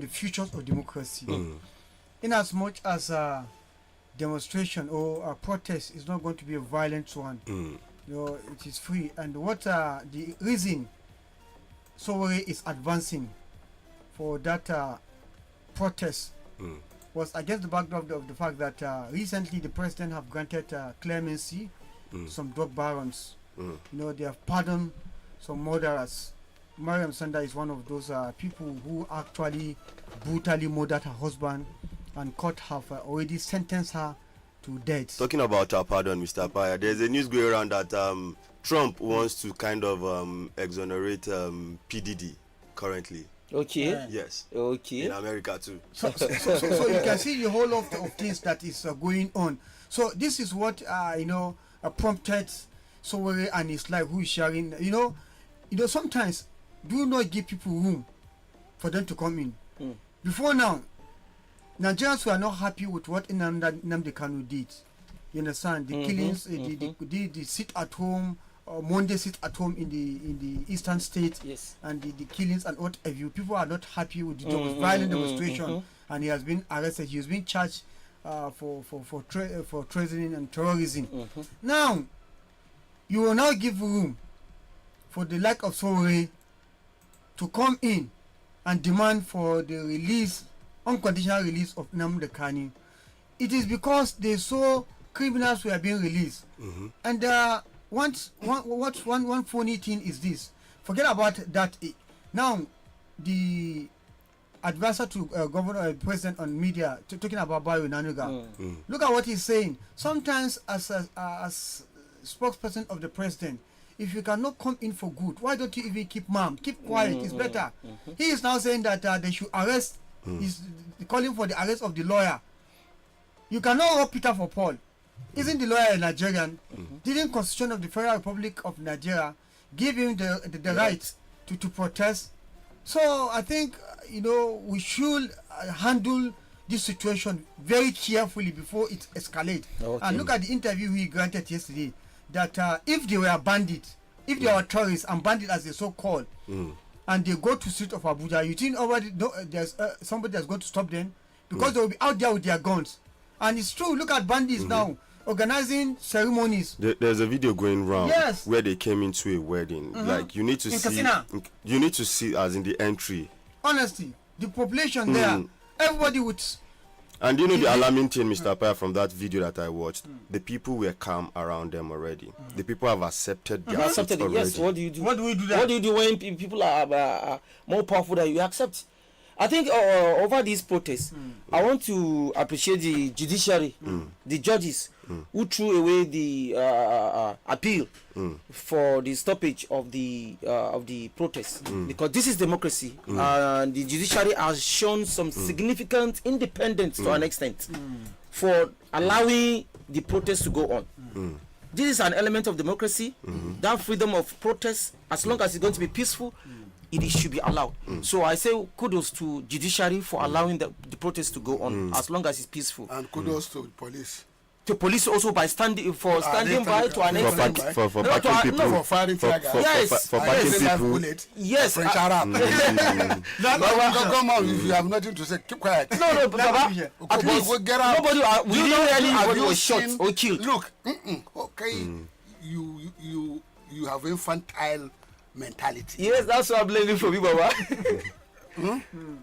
the futures of democracy. In as much as a demonstration or a protest is not going to be a violent one, it is free. And what the reason Sowore is advancing for that protest was against the backdrop of the fact that recently the president have granted clemency some drug barons. They have pardoned some murderers. Mariam Sanda is one of those people who actually brutally murdered her husband, and court have already sentenced her to death. Talking about her pardon, Mr. Paya, there's a news going around that Trump wants to kind of exonerate PDD currently. Okay. Yes. Okay. In America too. So you can see the whole lot of things that is going on. So this is what prompted Sowore and his life, who is sharing. Sometimes do not give people room for them to come in. Before now, Nigerians were not happy with what Nnamdi Kanu did. You understand? The killings, the sit at home, Monday sit at home in the eastern states, yes, and the killings and what have you. People are not happy with the violent demonstration, and he has been arrested. He has been charged for treason and terrorism. Now, you will now give room for the like of Sowore to come in and demand for the unconditional release of Nnamdi Kanu. It is because they saw criminals were being released. And one funny thing is this. Forget about that. Now, the advisor to governor president on media talking about Bayo Nanuga. Look at what he's saying. Sometimes as spokesperson of the president, if you cannot come in for good, why don't you even keep mum? Keep quiet. It's better. He is now saying that they should arrest. He's calling for the arrest of the lawyer. You cannot rob Peter for Paul. Isn't the lawyer a Nigerian? Didn't Constitution of the Federal Republic of Nigeria give him the right to protest? So I think we should handle this situation very carefully before it escalates. And look at the interview he granted yesterday. That if they were bandits, if they were terrorists and bandits as they so called, and they go to the street of Abuja, you think there's somebody that's going to stop them? Because they will be out there with their guns. And it's true. Look at bandits now organizing ceremonies. There's a video going round where they came into a wedding. Like you need to see. You need to see as in the entry. Honestly, the population there, everybody would. And the alarming thing, Mr. Paya, from that video that I watched, the people were calm around them already. The people have accepted their fate already. Yes. What do you do? What do we do? What do you do when people are more powerful than you? Accept. I think over these protests, I want to appreciate the judiciary, the judges who threw away the appeal for the stoppage of the protests, because this is democracy, and the judiciary has shown some significant independence to an extent for allowing the protests to go on. This is an element of democracy. That freedom of protest, as long as it's going to be peaceful, it should be allowed. So I say kudos to judiciary for allowing the protest to go on as long as it's peaceful. And kudos to police. To police also by standing by to an extent. For packing people. For firing flag. For packing people. Yes. French Arab. Come on, if you have nothing to say, keep quiet. No, Baba. At least get out. Nobody was shot or killed. Look, okay, you have infantile mentality. Yes, that's what I'm blaming for you, Baba.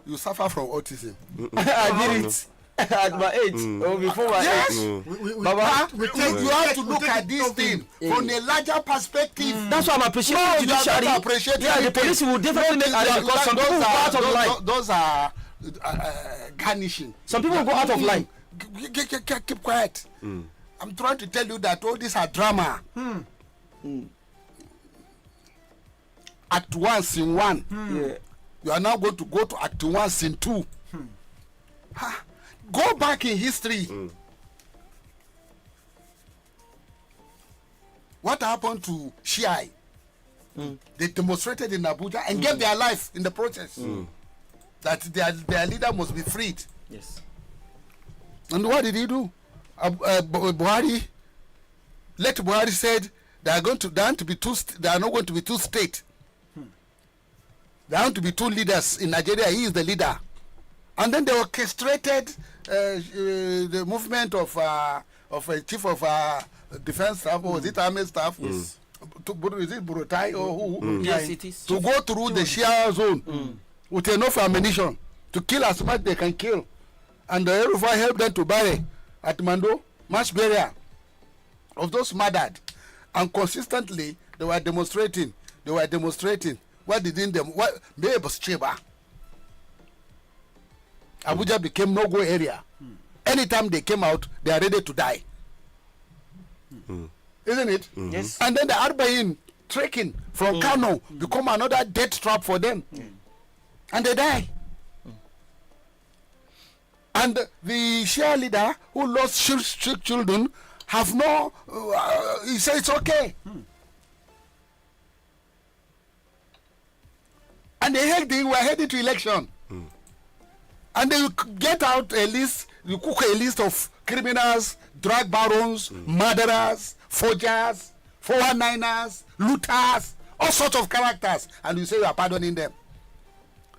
You suffer from autism. I did it at my age or before my age. Baba, you have to look at this thing from a larger perspective. That's why I'm appreciating judiciary. Yeah, the police will definitely make arrest because some people will go out of line. Those are garnishing. Some people will go out of line. Keep quiet. I'm trying to tell you that all these are drama. Act 1 scene 1. You are now going to go to act 1 scene 2. Go back in history. What happened to Shia? They demonstrated in Abuja and gave their life in the process. That their leader must be freed. Yes. And what did he do? Buhari, let Buhari said they are not going to be two states. There are going to be two leaders in Nigeria. He is the leader. And then they orchestrated the movement of a chief of defense staff, or was it army staff? Yes. Is it Burutai or who? Yes, it is. To go through the Shia zone with enough ammunition to kill as much they can kill. And the Air Force helped them to bury at Mando, mass burial of those murdered. And consistently, they were demonstrating. What did them? What? Abuja became no-go area. Anytime they came out, they are ready to die. Isn't it? Yes. And then the Arbain trekking from Kano become another death trap for them. And they die. And the Shia leader who lost six children have no, he said it's okay. And they were heading to election. And they get out a list, you cook a list of criminals, drug barons, murderers, forgers, 419ers, looters, all sorts of characters. And you say you are pardoning them.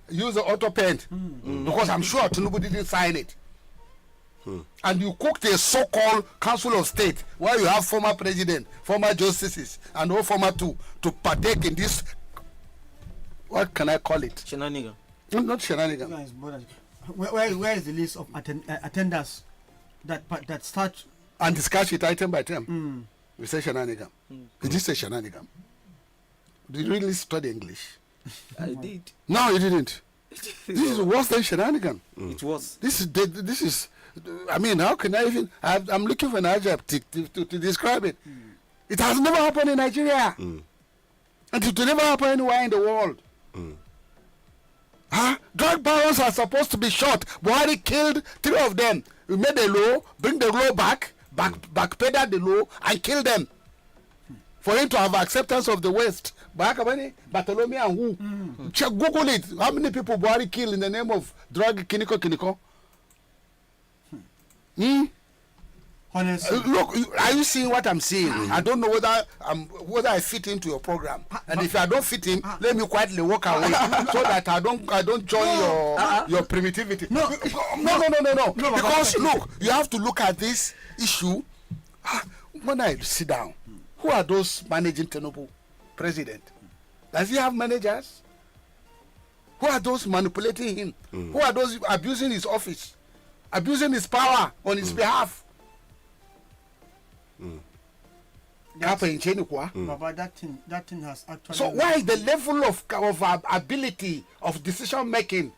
Use the auto pen because I'm sure Tinubu didn't sign it. And you cooked a so-called council of state where you have former president, former justices, and all former to partake in this. What can I call it? Shenanigan. No, not shenanigan. Guys, brothers, where is the list of attenders that start? And discuss it item by item. We say shenanigan. Did you say shenanigan? Did you really study English? I did. No, you didn't. This is worse than shenanigan. It was. This is. I mean, how can I even? I'm looking for an adjective to describe it. It has never happened in Nigeria, and it will never happen anywhere in the world. Drug barons are supposed to be shot. Buhari killed 3 of them. We made the law, bring the law backpedal the law, and kill them. For him to have acceptance of the West. Bartholomew and who? Check, Google it. How many people Buhari killed in the name of drug kiniko? Honestly, Look, are you seeing what I'm seeing? I don't know whether I fit into your program. And if I don't fit in, let me quietly walk away so that I don't join your primitivity. No. Because look, you have to look at this issue. When I sit down, who are those managing Tinubu president? Does he have managers? Who are those manipulating him? Who are those abusing his office? Abusing his power on his behalf? Baba, that thing has actually. So why is the level of ability of decision making,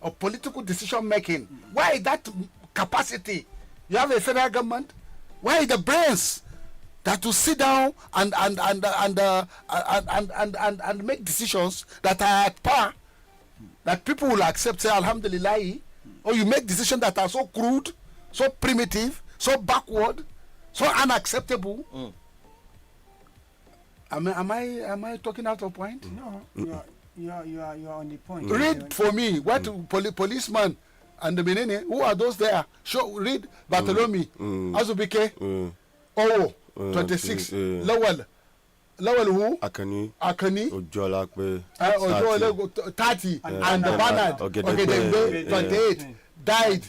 of political decision making? Why is that capacity? You have a federal government. Why is the brains that to sit down and make decisions that are at par, that people will accept? Say Alhamdulillah. Or you make decisions that are so crude, so primitive, so backward, so unacceptable. Am I talking out of point? No, you are on the point. Read for me what policeman and the Menene, who are those there? Read Bartholomew, Azubike, 26, Lawal who? Akani, Ojolakbe, 30, and the Bernard, Ogedengbe, 28, died.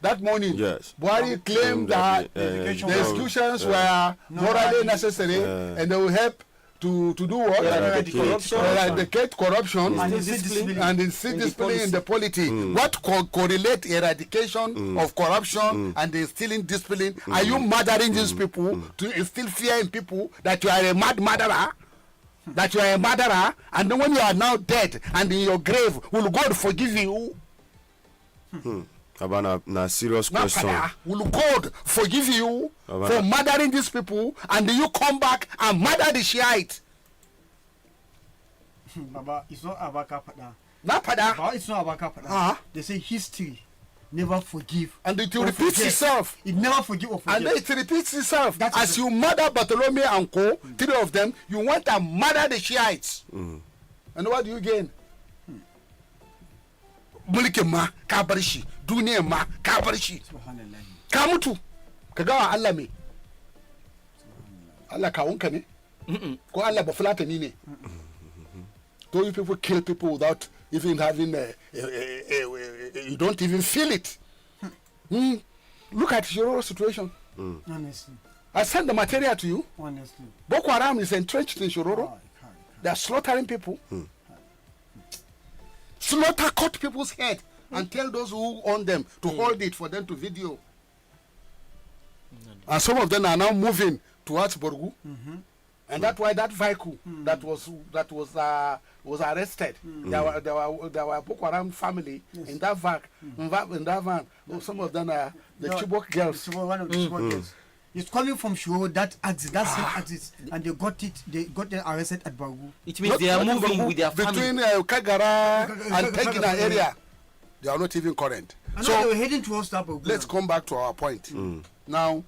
That morning, yes. Buhari claimed that the executions were morally necessary and they will help to do what? Eradicate corruption and instill discipline in the polity. What correlate eradication of corruption and instilling discipline? Are you murdering these people to instill fear in people that you are a mad murderer? That you are a murderer, and then when you are now dead and in your grave, will God forgive you? About a serious question. Will God forgive you for murdering these people, and then you come back and murder the Shiite? Baba, it's not about Kapada. Baba, it's not about Kapada. They say history never forgive. And it will repeat itself. It never forgive or forget. And then it repeats itself. As you murder Bartholomew and co, 3 of them, you want to murder the Shiites. And what do you gain? Mulke ma ka bar shi, duniya ma ka bar shi, ka mutu ka gawa Allah me. Allah kawunka ne ko Allah ba fulatani ne. So you people kill people without even having you don't even feel it. Look at your situation. Honestly. I sent the material to you. Honestly. Boko Haram is entrenched in Shororo. Oh, They are slaughtering people. Slaughter, cut people's head and tell those who own them to hold it for them to video. And some of them are now moving towards Borgu. And that's why that vehicle that was arrested. There were Boko Haram family in that van. Some of them are the Chibok girls. One of the Chibok girls. It's coming from Shuro, that axis, that same axis, and they got them arrested at Bagu. It means they are moving with their family. Between Kagara and Tegina area, they are not even current. And So now they were heading towards that Bagu. let's come back to our point. Now,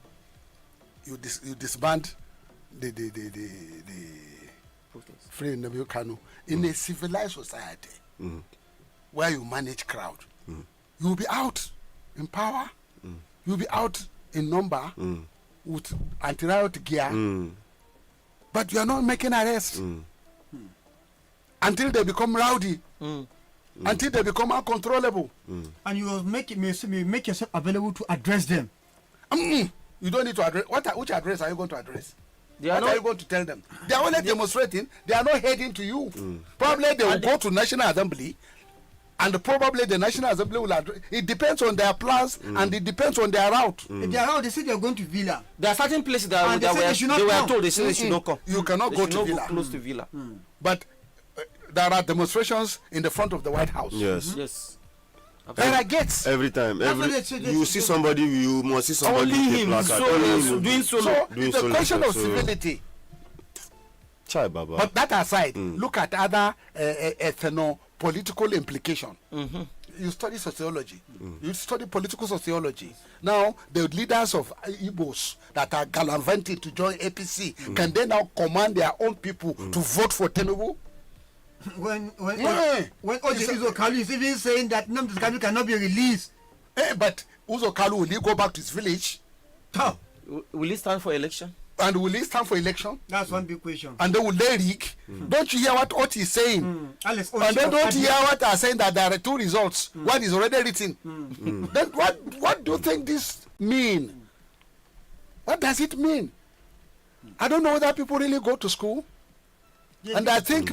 you disband the Free Nnamdi Kanu in a civilized society where you manage crowd. You will be out in power. You will be out in number with anti-riot gear. But you are not making arrests until they become rowdy, until they become uncontrollable. And you will make yourself available to address them. You don't need to address. Which address are you going to address? They are What not- are you going to tell them? They are only demonstrating. They are not heading to you. Probably they will go to National Assembly, and probably the National Assembly will address. It depends on their plans and it depends on their route. If they are out, they say they are going to Villa. There are certain places And they said they should not they were come. told they said they should not come. You cannot They go should to not Villa. close to Villa. But there are demonstrations in the front of the White House. Yes. Yes. There are gates. Every time, That's what they say, you see somebody, you must see somebody Only with a him placard. solo, Only him. doing solo. So Doing it's a solo question of stuff, so- civility. Chai Baba. But that aside, look at other ethno-political implication. You study sociology. You study political sociology. Now, the leaders of Igbos that are gallivanting to join APC, can they now command their own people to vote for Tinubu? When Yeah. Oje Kalu is even saying that Nnamdi Kanu cannot be released. But Uzo Kalu, will he go back to his village? How? Will he stand for election? And will he stand for election? That's one big question. And then will they rig? Don't you hear what Oti is saying? Alex, And then don't you hear what they are saying, that there are two results. One is already written. Then what do you think this mean? What does it mean? I don't know whether people really go to school. Yes. And I think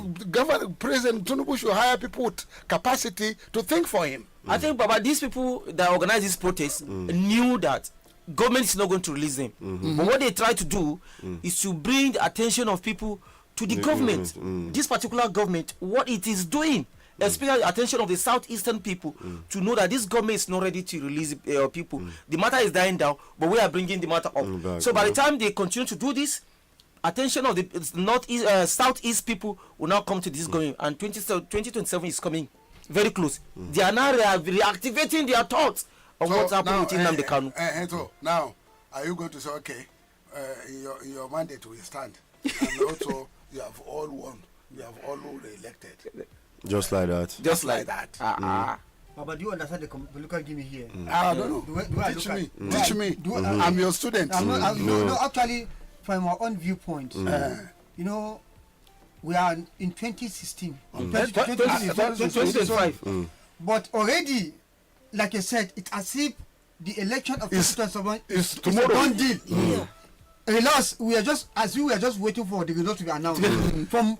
President Tinubu should hire people with capacity to think for him. I think, Baba, these people that organize this protest knew that government is not going to release them. But what they try to do is to bring the attention of people to the government. This particular government, what it is doing, especially the attention of the southeastern people to know that this government is not ready to release people. The matter is dying down, but we are bringing the matter up. So by the time they continue to do this, attention of the northeast, southeast people will now come to this government, and 2027 is coming very close. They are now reactivating their thoughts of what's happening with Nnamdi Kanu. So now, are you going to say, okay, your mandate will stand, and also you have all won, you have all re-elected, Just like that. just like that? But do you understand the political game here? I don't know. Do I Teach look me. at- Teach me. do I'm your student. No, actually, from our own viewpoint, you know, we are in 2016. 2025. But already, like I said, it's as if the election of It's 2027 it's is a tomorrow. done deal. Results, we are just waiting for the results to be announced from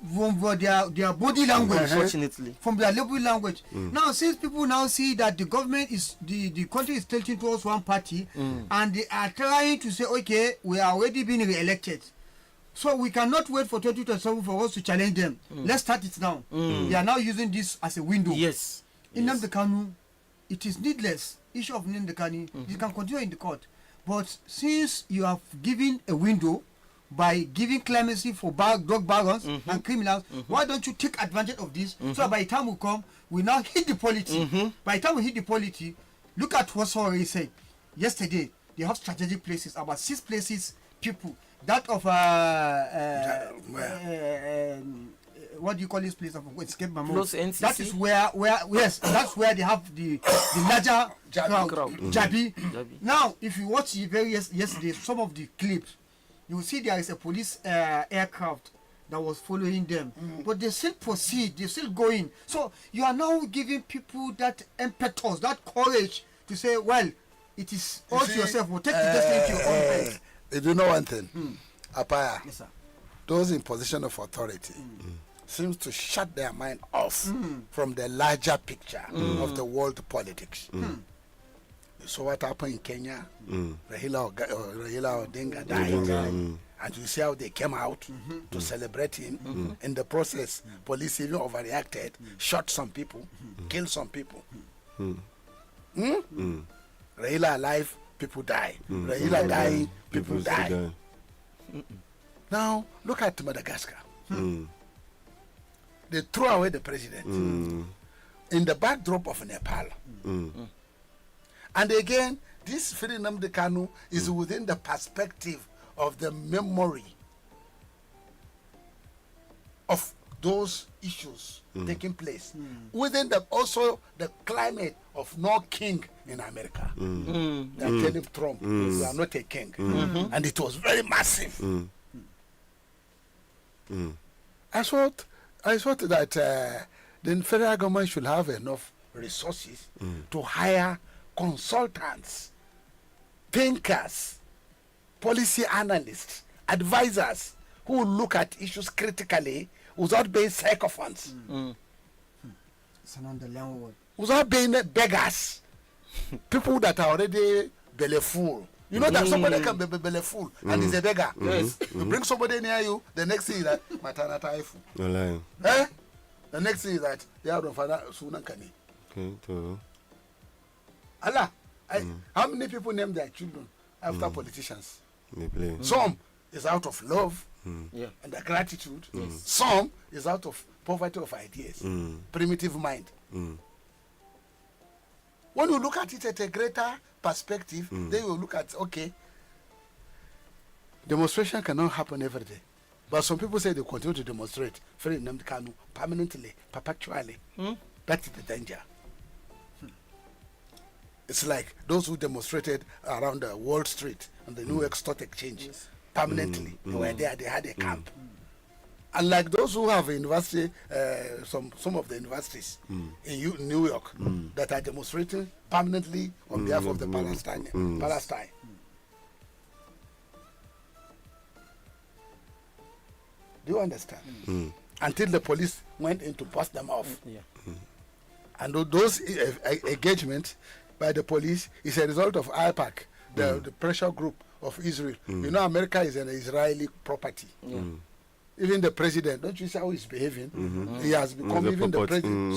their body language, Unfortunately. from their local language. Now, since people now see that the government is the country is tilting towards one party, and they are trying to say, okay, we are already being re-elected, so we cannot wait for 2027 for us to challenge them. Let's start it now. They are now using this as a window. Yes. Nnamdi Kanu, it is needless. Issue of Nnamdi Kanu, it can continue in the court. But since you have given a window by giving clemency for drug barons and criminals, why don't you take advantage of this so that by the time we come, we now hit the polity. By the time we hit the polity, look at what Sorry said yesterday. They have strategic places, about 6 places, people. That of what do you call this place? Escape my Close mouth. NCC? That is where yes, that's where they have the larger crowd. Jabi. Now, if you watch the very yesterday, some of the clips, you will see there is a police aircraft that was following them. But they still proceed, they're still going. So you are now giving people that impetus, that courage to say, well, it is all to yourself, or take the destiny to your own hands. You do know one thing, Apaya, Yes, sir. those in position of authority seems to shut their mind off from the larger picture of the world politics. So what happened in Kenya? Raila Odinga died. And you see how they came out to celebrate him. In the process, police even overreacted, shot some people, killed some people. Raila alive, people die. Raila dying, people die. Now, look at Madagascar. They threw away the president in the backdrop of Nepal. And again, this Nnamdi Kanu is within the perspective of the memory of those issues taking place. Within also the climate of no king in America. They are telling Trump, you are not a king. And it was very massive. I thought that the federal government should have enough resources to hire consultants, thinkers, policy analysts, advisors who look at issues critically without being sycophants, without being beggars, people that are already belly full. You know that somebody can be belly full and is a beggar. Yes. You bring somebody near you, the next thing is that matana taifu. The next thing is that they are father sunan kani. Allah, how many people name their children after politicians? Some is out of love and the gratitude. Some is out of poverty of ideas, primitive mind. When you look at it at a greater perspective, then you look at, okay, demonstration cannot happen every day. But some people say they continue to demonstrate very Nnamdi Kanu permanently, perpetually. That is the danger. It's like those who demonstrated around the Wall Street and the New York Stock Exchange permanently. They were there, they had a camp. And like those who have a university, some of the universities in New York that are demonstrating permanently on behalf of the Palestine. Do you understand? Until the police went in to bust them off. And those engagements by the police is a result of IPAC, the pressure group of Israel. You know, America is an Israeli property. Even the president, don't you see how he's behaving? He has become even the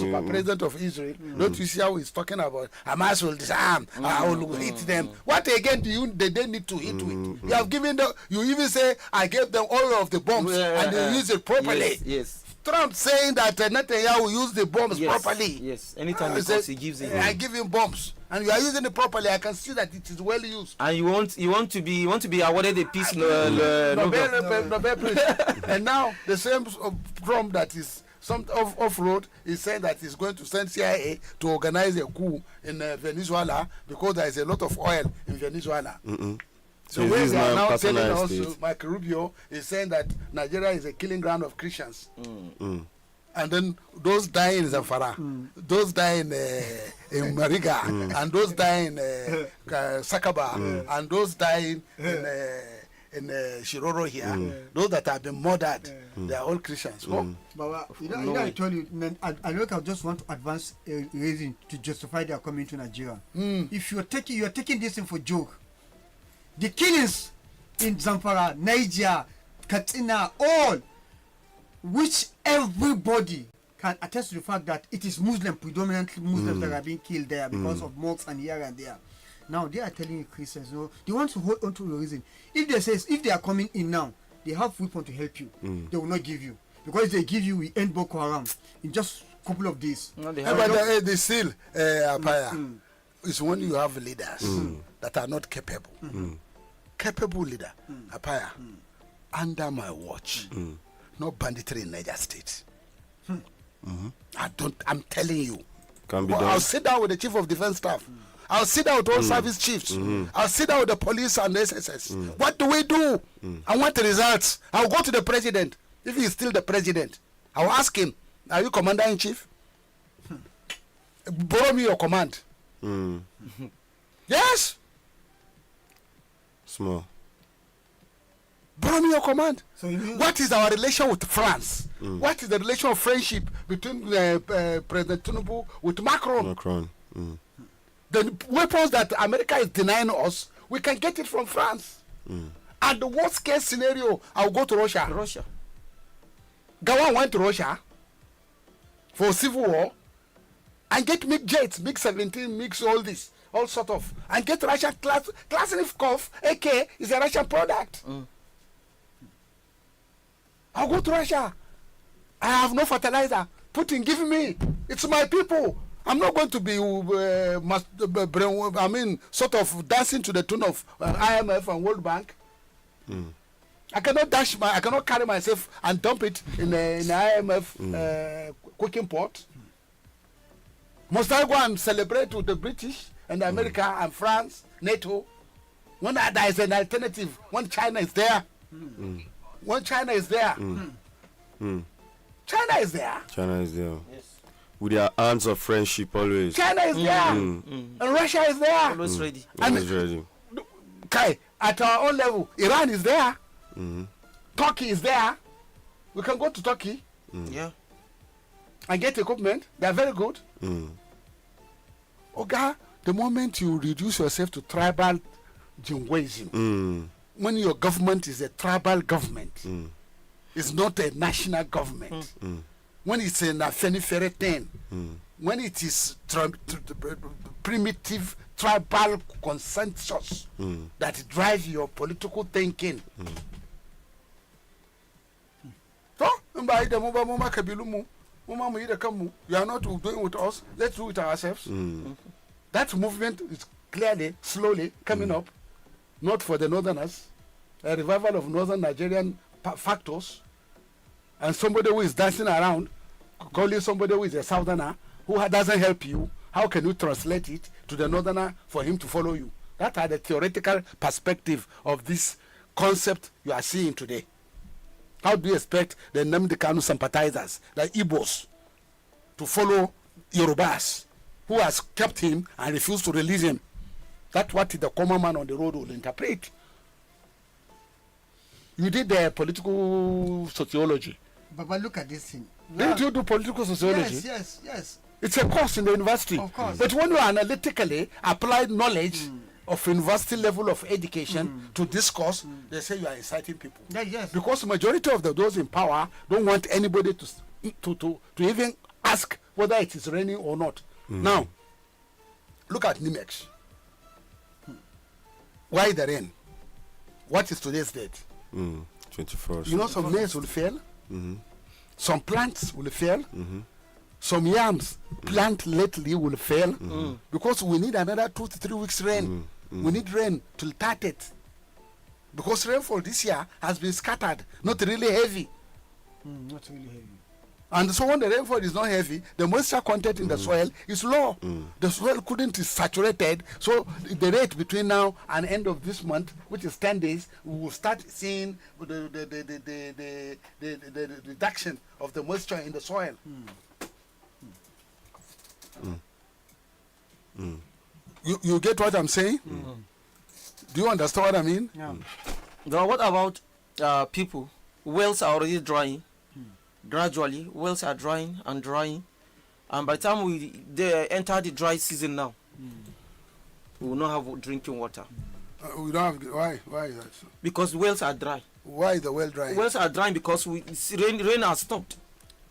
super president of Israel. Don't you see how he's talking about Hamas will disarm, I will hit them. What again they need to hit with? You have given them, you even say, I gave them all of the bombs and they use it properly. Yes. Trump saying that Netanyahu will use the bombs properly. Yes, anytime he gives it. I give him bombs. And you are using it properly. I can see that it is well used. And you want to be awarded a peace Nobel Prize. And now the same Trump that is some off-road is saying that he's going to send CIA to organize a coup in Venezuela because there is a lot of oil in Venezuela. So when they are now telling us, Mike Rubio is saying that Nigeria is a killing ground of Christians. And then those dying in Zamfara, those dying in Mariga, and those dying in Sakaba, and those dying in Shiroro here, those that have been murdered, they are all Christians. But I told you, I just want to advance a reason to justify their coming to Nigeria. If you're taking this thing for joke, the killings in Zamfara, Niger, Katsina, all, which everybody can attest to the fact that it is predominantly Muslims that are being killed there because of mosques and here and there. Now they are telling you Christians, they want to hold on to the reason. If they are coming in now, they have weapons to help you. They will not give you. Because if they give you, we end Boko Haram in just a couple of days. No, but they still, Apaya, it's when you have leaders that are not capable. Capable leader, Apaya, under my watch. No banditry in Niger State. I'm telling you. I'll sit down with the chief of defense staff. I'll sit down with all service chiefs. I'll sit down with the police and the SSS. What do we do? I want the results. I'll go to the president. if he is still the president, I will ask him, are you commander-in-chief? Borrow me your command. Yes. Small. Borrow me your command. So you, What is our relation with France? What is the relation of friendship between President Tinubu with Macron? Macron. The weapons that America is denying us, we can get it from France. And the worst case scenario, I'll go to Russia. Russia. Gawan went to Russia for civil war and get MiG jets, MiG-17, MiG all this, all sort of, and get Russian Kalashnikov AK is a Russian product. I'll go to Russia. I have no fertilizer. Putin, give me. It's my people. I'm not going to be, sort of dancing to the tune of IMF and World Bank. I cannot carry myself and dump it in the IMF cooking pot. Must I go and celebrate with the British and America and France, NATO? When there is an alternative, when China is there. When China is there. China is there. China is there. Yes. With their arms of friendship always. China is there. And Russia is there. Always ready. Always ready. Okay, at our own level, Iran is there. Turkey is there. We can go to Turkey Yeah. and get equipment. They are very good. Okay, the moment you reduce yourself to tribal jingoism, when your government is a tribal government, it's not a national government. When it's an afenifere thing, when it is primitive tribal consensus that drives your political thinking. So, you are not doing with us, let's do it ourselves. That movement is clearly, slowly coming up, not for the northerners, a revival of northern Nigerian factors, and somebody who is dancing around, calling somebody who is a southerner, who doesn't help you. How can you translate it to the northerner for him to follow you? That are the theoretical perspective of this concept you are seeing today. How do you expect the Nnamdi Kanu sympathizers, the Igbos, to follow Yorubas, who has kept him and refused to release him? That's what the common man on the road will interpret. You did the political sociology. but look at this thing. Didn't you do political sociology? Yes. It's a course in the university. Of course. But when you analytically apply knowledge of university level of education to discourse, they say you are inciting people. Yes. Because majority of those in power don't want anybody to even ask whether it is raining or not. Now, look at Nimex. Why the rain? What is today's date? 21st. You know, some maize will fail. Some plants will fail. Some yams plant lately will fail because we need another 2 to 3 weeks rain. We need rain till 30th because rainfall this year has been scattered, not really heavy. Not really heavy. And so when the rainfall is not heavy, the moisture content in the soil is low. The soil couldn't is saturated, so the rate between now and end of this month, which is 10 days, we will start seeing the reduction of the moisture in the soil. You get what I'm saying? Do you understand what I mean? Yeah. Now, what about people? Wells are already drying. Gradually, wells are drying, and by the time they enter the dry season now, we will not have drinking water. We don't have. Why is that so? Because wells are dry. Why is the well dry? Wells are dry because rain has stopped,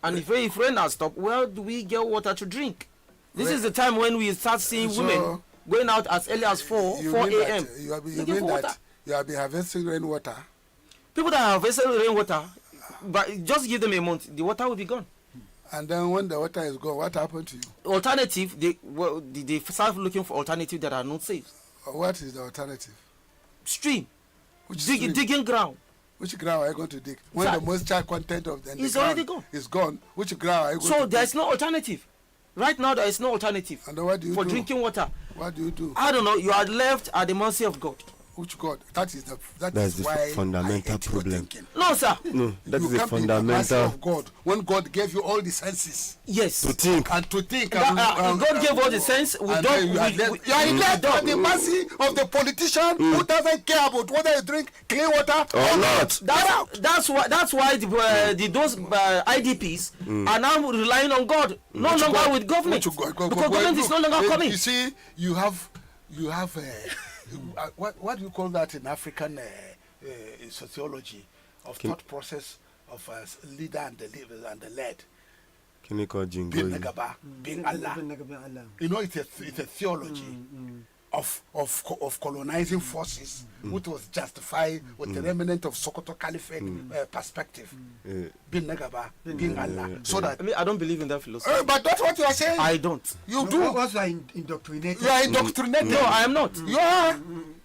and if rain has stopped, where do we get water to drink? This is the time when we start seeing women going out as early as 4 a.m. You mean that you have been harvesting rainwater? People that have harvested rainwater, but just give them a month, the water will be gone. And then when the water is gone, what happened to you? Alternative, they start looking for alternatives that are not safe. What is the alternative? Stream. Stream? Digging ground. Which ground are you going to dig? When the moisture content of the already gone. Is gone. Which ground are you going to dig? So there is no alternative. Right now there is no alternative and what do you for do? Drinking water. What do you do? I don't know. You are left at the mercy of God. Which God? That is That's the why fundamental I hate your problem. thinking. No, sir. No, that You is a can't be in the mercy fundamental. of God when God gave you all the senses Yes. To think. and to think. God gave all the sense. We and don't. then you are left at the mercy of the politician who doesn't care about whether you drink clean water Or not. That's why those IDPs are now relying on God, no longer with government, because government is no longer coming. You see, you have what do you call that in African sociology of thought process of leader and the led. Can you call Being Jingo? Nagaba, being Allah. You know, it's a theology of colonizing forces, which was justified with the remnant of Sokoto Caliphate perspective. Being Nagaba, being Allah. So that. I mean, I don't believe in that philosophy. But that's what you are saying. I don't. You do. Also indoctrinated. You are indoctrinated. No, I am not. You are.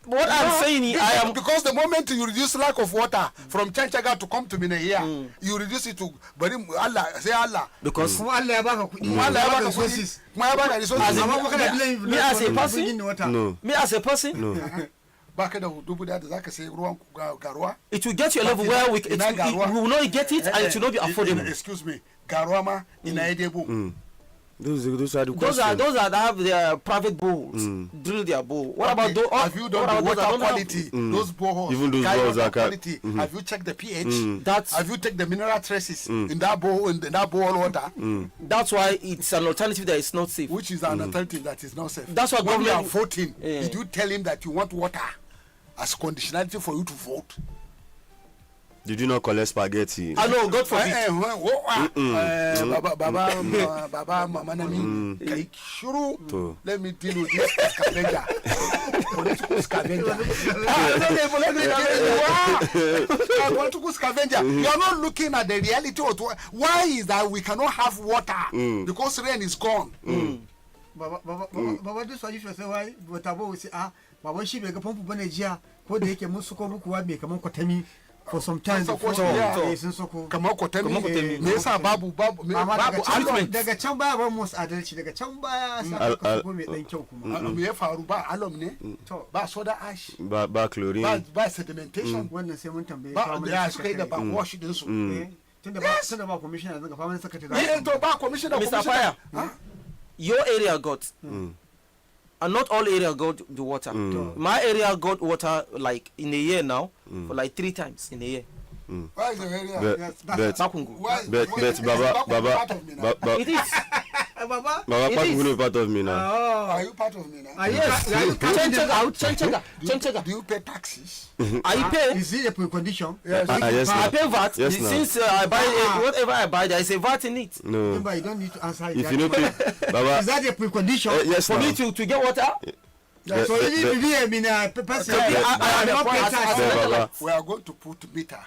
What I'm saying is, I am. Because the moment you reduce lack of water from Chanchaga to come to Mina here, you reduce it to Allah. Say Allah. Because Kuma Allah ya baka kuɗi, Allah ya baka resources. Kuma ya baka resources. As in- Amma kuma kana blame me as a for person? bringing the water. No. me as a person, No. Baka da dubu da zaka say ruwan garuwa. it will get to a level where we will not get it and it will not be affordable. Excuse me. Garuwa ma ina edebo. Those are the Those questions. that have their private boreholes, drill their borehole. What about those? Have you done the water quality? Those boreholes. Even those Sky boreholes water are quality. Have you checked the pH? That's Have you checked the mineral traces in that borehole water? that's why it's an alternative that is not safe. Which is an alternative that is not safe. That's why when you are government- voting, Yeah. did you tell him that you want water as conditionality for you to vote? Did you not collect spaghetti? I know, God forbid. Baba, Mama Nami, kai shuru. To. Let me deal with this scavenger. Political scavenger. Political scavenger. You are not looking at the reality of why is that we cannot have water because rain is gone. Baba this one if you say why but abo we say baba shi bai ga famfo bane jiya ko da yake mun suko muku wa mai kaman kwatami for some time Sun sako before shi, yeah. sun sako Kamar kwatami. Me yasa babu amma almond. daga can baya ba musu adalci daga can baya sai ka ko mai dan kyau kuma Me ya faru ba alum ne? Ba soda ash. Ba chlorine. Ba sedimentation. wannan sai mun tambaye Ba family da suka yi da ba wash din su. tunda ba commissioner zanga family secretary To ba commissioner. Mr. Fire, your area got, and not all area got the water. My area got water like in a year now, for like 3 times in a year. Why is the area? But Bakungu. Baba, It is. baba Baba, part of me now. Are you part of me now? Yes. Do you pay taxes? I pay. is it a precondition Yes. Yes, I now. pay VAT. Yes, now. Since I buy whatever I buy, there is a VAT in it. No. remember you don't need to answer If you know, is Baba. that a precondition Yes, For now. me to get water, so even if you I mean person I not pay tax Baba. We are going to put meter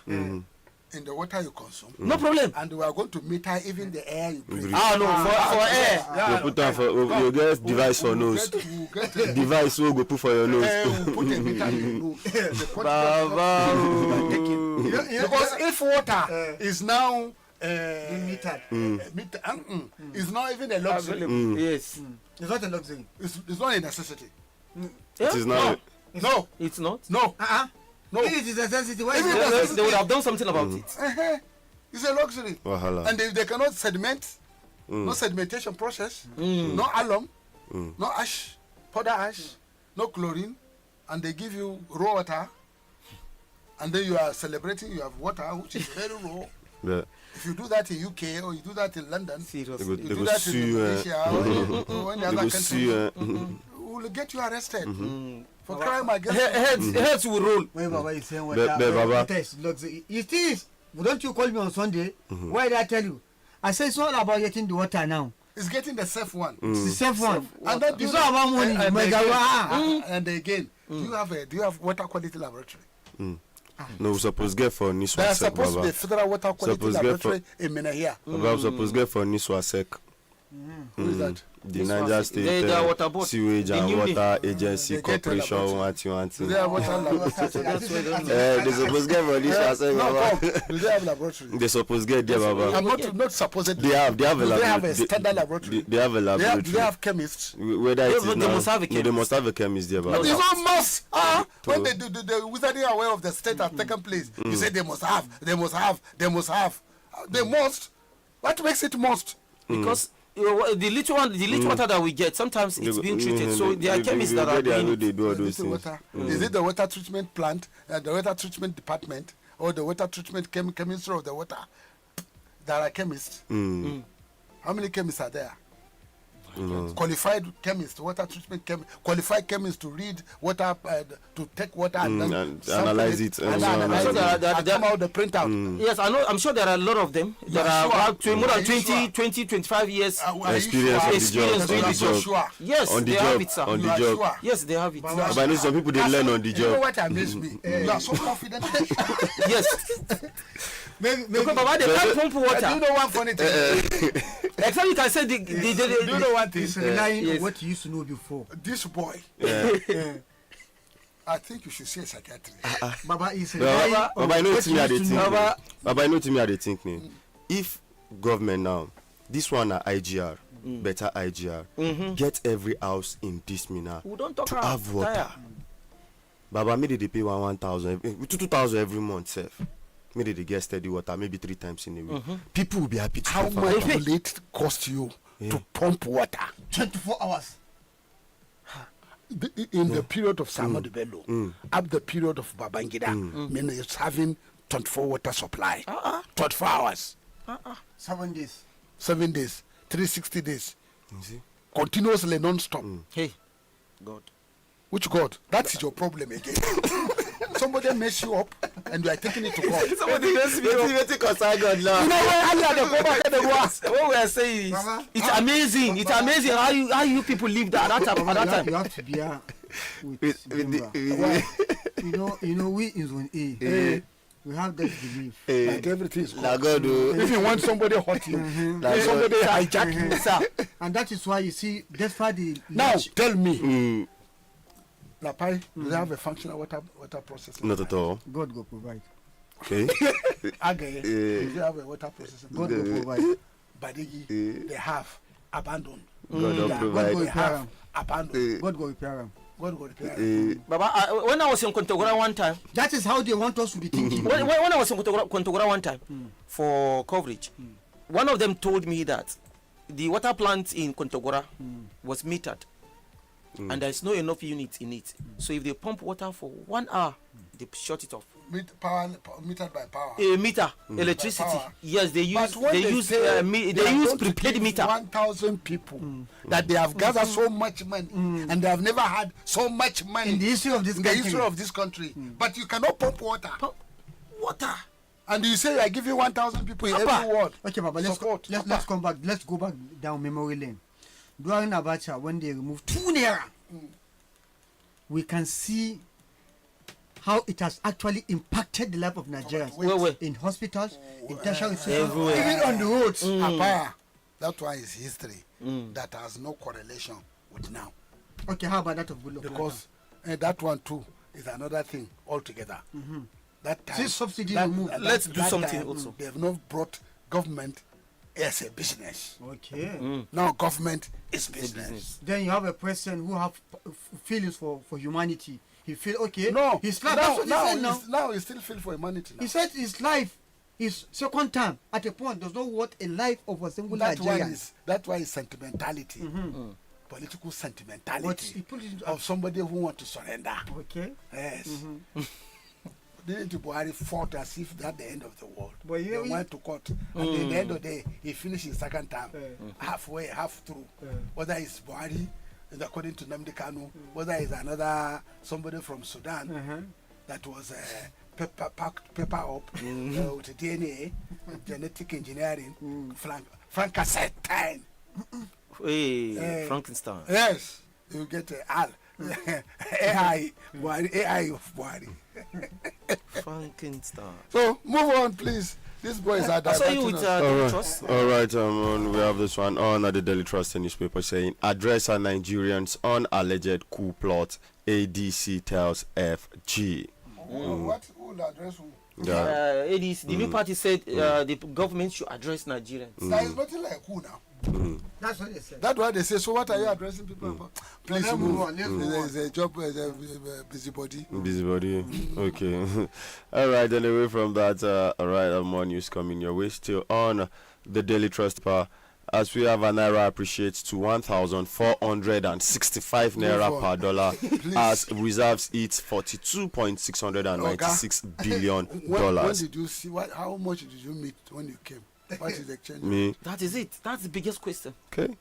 in the water you consume. no problem. And we are going to meter even the air you breathe. Ah no, for air. You put on for you get device for nose. We'll get a Device will go put for your nose. we'll put a meter in the nose. The quantity of taking. Because if water is now metered. it's not even a luxury. Yes. It's not a luxury. It's not a necessity. It is now. No, It's not. no. No. If it is a necessity, why is If it it is- They would have done something about it. It's a luxury. Wahala. And they cannot sediment, no sedimentation process, no alum, no ash, powder ash, no chlorine, and they give you raw water, and then you are celebrating you have water which is very raw. Yeah. If you do that in UK or you do that in London, Seriously. you They do go that sue in you. Indonesia or any They other go country, see you. will get you arrested for crime against. Heads will roll. When Baba is saying Baba. water is luxury. It is. Don't you call me on Sunday? Why did I tell you? I said it's all about getting the water now. It's getting the safe one. It's the safe one. And then It's not about money. And again, do you have water quality laboratory? No, we suppose get for Niswa There are sec, supposed to be Baba. federal water quality Suppose get laboratory in Mina here. Baba, we suppose get for Niswa sec. Who is that? The This Niger one, State the water board. Sewage The and new Water They Agency get Corporation. Do they have water laboratory? They supposed to get money. Do they have laboratory? They supposed to get there, Baba. I'm not supposedly. They have a Do they have a laboratory. standard laboratory? They have a Do laboratory. they have chemists? Whether it is They now, must have a no, they must have a chemist there, Baba. It's not must. When they do the wizarding away of the state has taken place, you say they must have. They must. What makes it must? Because the little water that we get, sometimes it's being treated. So there are chemists that are doing it. They do all those Little things. water. Is it the water treatment plant, the water treatment department, or the water treatment chemistry of the water? There are chemists. How many chemists are there? Qualified chemists, water treatment qualified chemists to read water, to take water and then analyze it. and analyze So it. and come out the printout. Yes, I know. I'm sure there are a lot of them. There are are sure? about more Are than you 20, sure? 20, 25 years. Are you Experience sure? on the Experience job. doing On the the job. job. Sure. Yes, On the they job. have it, sir. On You the are job. sure? Yes, they have it. But I know some people they learn on the You know job. what amazed me? You are so confident. Yes. Maybe Because Baba, they can't pump Do water. you know one funny thing? Except you can say Do you know one thing? it's relying Yes. on what you used to know before. This boy, I think you should see a psychiatrist. Baba is relying Baba, on I know what it's me you at the used to think. know. Baba, I know to me at the think. If government now, this one are IGR, better IGR, get every house in this mina We don't talk to about have water. tire. Baba, maybe they pay 1,000, 2,000 every month, self. Maybe they get steady water, maybe 3 times in a week. People will be happy to How pay for much water. will it cost you to pump water 24 hours. in the period of Samadu Bello, up the period of Babangida? Meaning it's having 24 water supply, 24 hours, 7 days. 7 days, 360 days, You see? continuously non-stop. Hey, God. Which God? That's your problem again. Somebody mess you up and you are taking it to court. Somebody mess me up. God now. You know what we are saying is, Baba, it's amazing. It's amazing how you people live that at that time. At that You time. have to be with With Demba. You know, we in zone A, we have that belief. Like everything is La God. God, oh. If you want somebody hurt you, if somebody hijack you, sir. And that is why you see, that's why the Now tell me, Lapai, do they have a functional water processing? Not at all. God go provide. Okay. Agay, do they have a water processing? God go provide. Badegi, they have abandoned. God don't God go provide. They repair have am. abandoned. God go repair am. God go repair. Baba, when I was in Kontagora one time, That is how they want us to be thinking. when I was in Kontagora one time for coverage, one of them told me that the water plant in Kontagora was metered, and there is no enough units in it. So if they pump water for 1 hour, they shut it off. Metered by power. A meter, electricity. power. Yes, they use But when they use say they are use going to prepaid give meter. 1,000 people that they have gathered so much money and they have never had so much money In the history of this in the country. history of this country. But you cannot pump water. Water. And you say you are giving 1,000 people in Papa. every ward. Okay, Baba, let's Support. let's come back. Let's go back down memory lane. During Abacha, when they removed 2 naira, we can see how it has actually impacted the life of Nigerians Where? in hospitals, in tertiary Everywhere. institutions, even on the roads. Apaya, that one is history that has no correlation with now. Okay, how about that of Goodluck? Because that one too is another thing altogether. That time, Since subsidy that- removed. that- Let's do that something time, also. They have not brought government as a business. Okay. Now government is business. Then you have a person who have feelings for humanity. He feel okay. No, his life. That's what he said now. now you still feel for humanity. Now. He said his life, his second time at a point does not worth a life of a single that one Nigerian. is sentimentality, political But sentimentality he put it into of somebody who want to surrender. okay. Yes. Didn't Buhari fought as if that's the end of the world? But They you- went to court, and at the end of the day, he finished his second term, halfway, half through. Whether it's Buhari, according to Nnamdi Kanu, whether it's another somebody from Sudan that was packed paper up with DNA, genetic engineering, Frankenstein. Hey, Frankenstein. Yes, you get AI, Buhari, AI of Buhari. Frankenstein. So move on, please. These boys are I saw you diverting with us. Daily Trust. All right, we have this one on the Daily Trust newspaper saying, address are Nigerians on alleged coup plot. ADC tells FG. What will address who? Yeah. ADC, the new party said the government should address Nigerians. There is nothing like who now. That's what they said. That's what they say. So what are you addressing people about? Please Let's move. move on, let's move There's a job, there's a busybody. Busybody. Okay. All right. Then away from that, all right, more news coming your way. Still on the Daily Trust Power. As we have, an naira appreciates to 1,465 naira per dollar as reserves its 42.696 billion When dollars. did you see how much did you meet when you came? What is the exchange? Me, That is it. That's the biggest question. okay.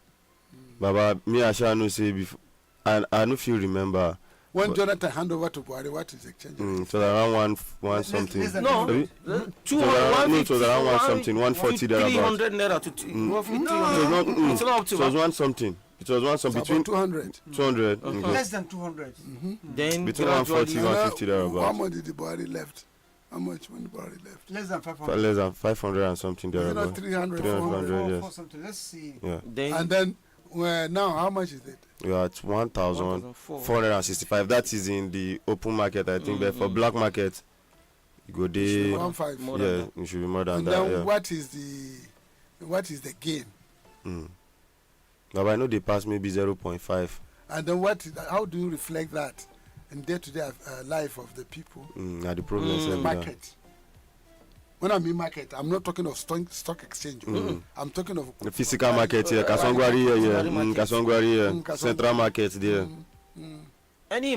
Baba, me I shall no say before, and I know if you remember. When Jonathan hand over to Buhari, what is the exchange? So around one something. less than No, Maybe? 200, No, it was around 140 thereabout. 300 naira to roughly 300. It was not, It's not up to it was that. one something. It was one something It's between about 200. 200. Okay. Less than 200. Then Between 140 gradually, and 150 How thereabout. much did the Buhari left? How much when the Buhari left? Less than 500. Less than 500 and something Is it not thereabout. 300? 300, 400? yes. For something. Let's see. Yeah. then And then now, how much is it? We are at 1,465. That is in the open market, I think. But for black market, you go there. 1.5. more than Yeah, that. it should be more than And that. then Yeah. what is the gain? But I know they pass maybe 0.5. And then how do you reflect that in day-to-day life of the people? Now the problem is The market. When I mean market, I'm not talking of stock exchange. I'm talking of the physical market here, Kasongwari here, Kasongwari here, Kasongwari. central market there. any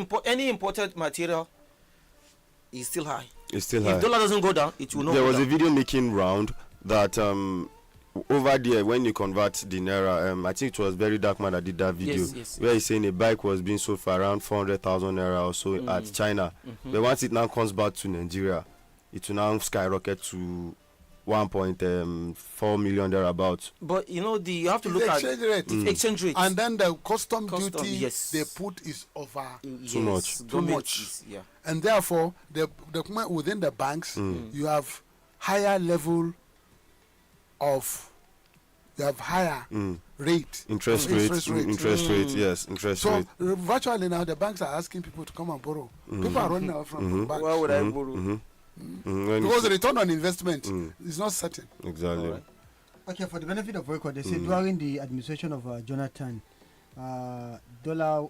imported material is still high. It's still If high. dollar doesn't go down, it will not There go was a down. video making round that over there when you convert the naira, I think it was Very Dark Man that did that video, Yes. where he's saying a bike was being sold for around 400,000 naira or so at China. But once it now comes back to Nigeria, it will now skyrocket to 1.4 million thereabouts. But you know, you have to look the at exchange rate. the exchange rate. And then the custom Custom, duty yes. they put is over. Too much. Government much. is- yeah. And therefore, within the banks, you have higher level of, you have higher rate. Interest of rate, yes, interest So rate. virtually now the banks are asking people to come and borrow. People are running out from the banks. Why would I borrow? When Because the it's- return on investment is not certain. exactly. Alright. Okay, for the benefit of record, they say during the administration of Jonathan, dollar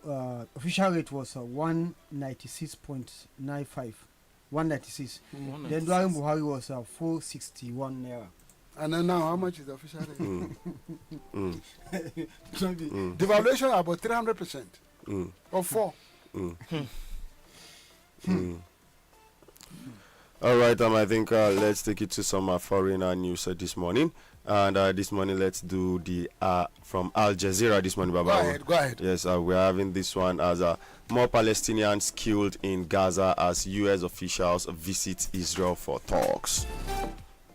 official rate was 196.95. 196. Then during Buhari was 461 naira. And then now, how much is the official rate? So the- Devaluation about 300% or 4. All right, I think let's take it to some foreign news this morning. And this morning, let's do the from Al Jazeera this morning, Baba. Go ahead. Yes, we're having this one as more Palestinians killed in Gaza as U.S. officials visit Israel for talks.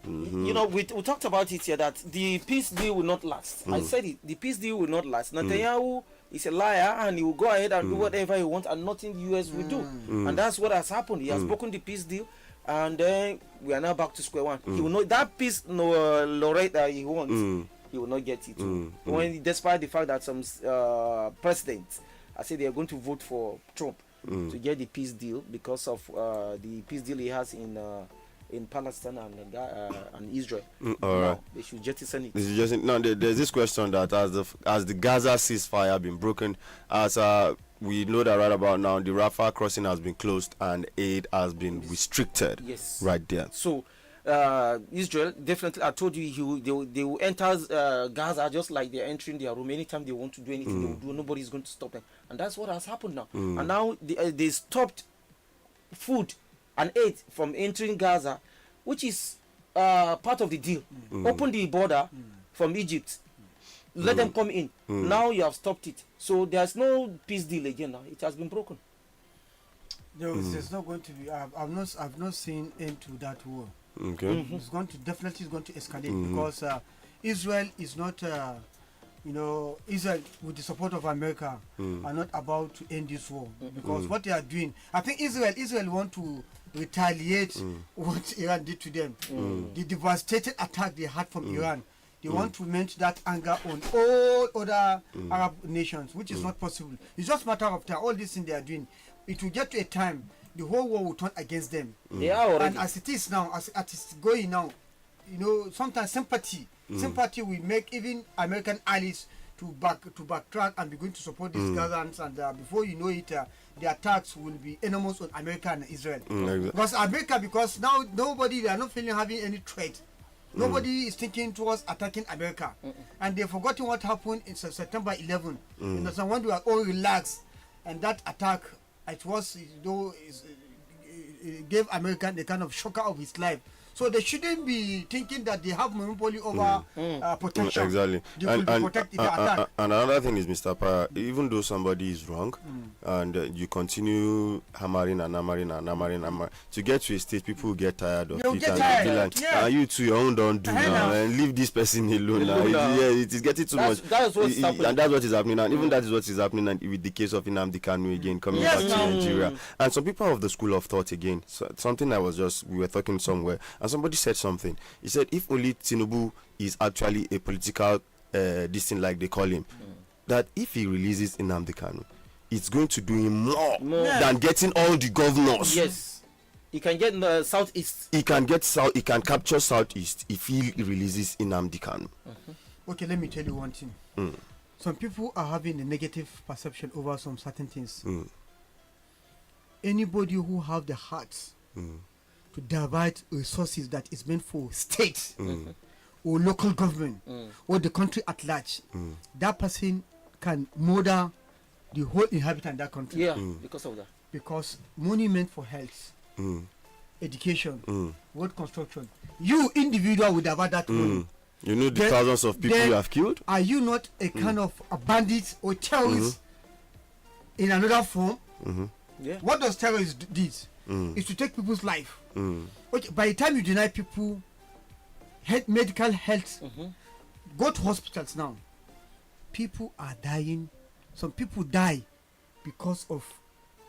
You know, we talked about it here that the peace deal will not last. I said it. The peace deal will not last. Netanyahu is a liar and he will go ahead and do whatever he wants and nothing the U.S. will do. And that's what has happened. He has broken the peace deal and then we are now back to square one. He will not, that peace laureate that he wants, he will not get it. When, despite the fact that some presidents, I say they are going to vote for Trump to get the peace deal because of the peace deal he has in Palestine and Israel. All right. No, they should jettison it. This is just no. There's this question that as the Gaza ceasefire been broken, as we know that right about now the Rafah crossing has been closed and aid has been restricted. Yes. Right there. So Israel definitely, I told you, they will enter Gaza just like they're entering their room. Anytime they want to do anything, they will do. Nobody's going to stop them, and that's what has happened now. And now they stopped food and aid from entering Gaza, which is part of the deal. Open the border from Egypt, let them come in. Now you have stopped it, so there's no peace deal again. Now it has been broken. There's not going to be. I've not seen end to that war. Okay. It's going to escalate because Israel is not Israel, with the support of America, are not about to end this war, because what they are doing, I think Israel want to retaliate what Iran did to them. The devastating attack they had from Iran. They want to vent that anger on all other Arab nations, which is not possible. It's just a matter of time. All these things they are doing, it will get to a time the whole world will turn against them. They are already. And as it is now, as it's going now, sometimes sympathy will make even American allies to backtrack and begin to support these Gazans, and before you know it, the attacks will be enormous on America and Israel. Because now they are not having any threat. Nobody is thinking towards attacking America, and they've forgotten what happened in September 11. When we were all relaxed, and that attack, it gave America the kind of shocker of his life. So they shouldn't be thinking that they have monopoly over protection. Exactly. They will protect the attack. And another thing is, Mr. Para, even though somebody is wrong, and you continue hammering, to get to a stage, people will get tired of it. They'll be like, you too, your own don't do now, and leave this person alone. It is getting too much. That's what's happening. And that's what is happening. And even that is what is happening with the case of Nnamdi Kanu again, coming back to Nigeria. And some people of the school of thought again, something we were talking somewhere, and somebody said something. He said, if only Tinubu is actually a political this thing like they call him, that if he releases Nnamdi Kanu, it's going to do him more than getting all the governors. Yes, he can get in the southeast. He can capture southeast if he releases Nnamdi Kanu. Okay, let me tell you one thing. Some people are having a negative perception over some certain things. Anybody who have the heart to divide resources that is meant for state or local government or the country at large, that person can murder the whole inhabitant of that country. Because of that. Because money meant for health, education, road construction. You individual will divide that money. You know the thousands of people you have killed? Are you not a kind of a bandit or terrorist in another form? What does terrorists do? Is to take people's life. Okay, by the time you deny people medical health, go to hospitals now. People are dying. Some people die because of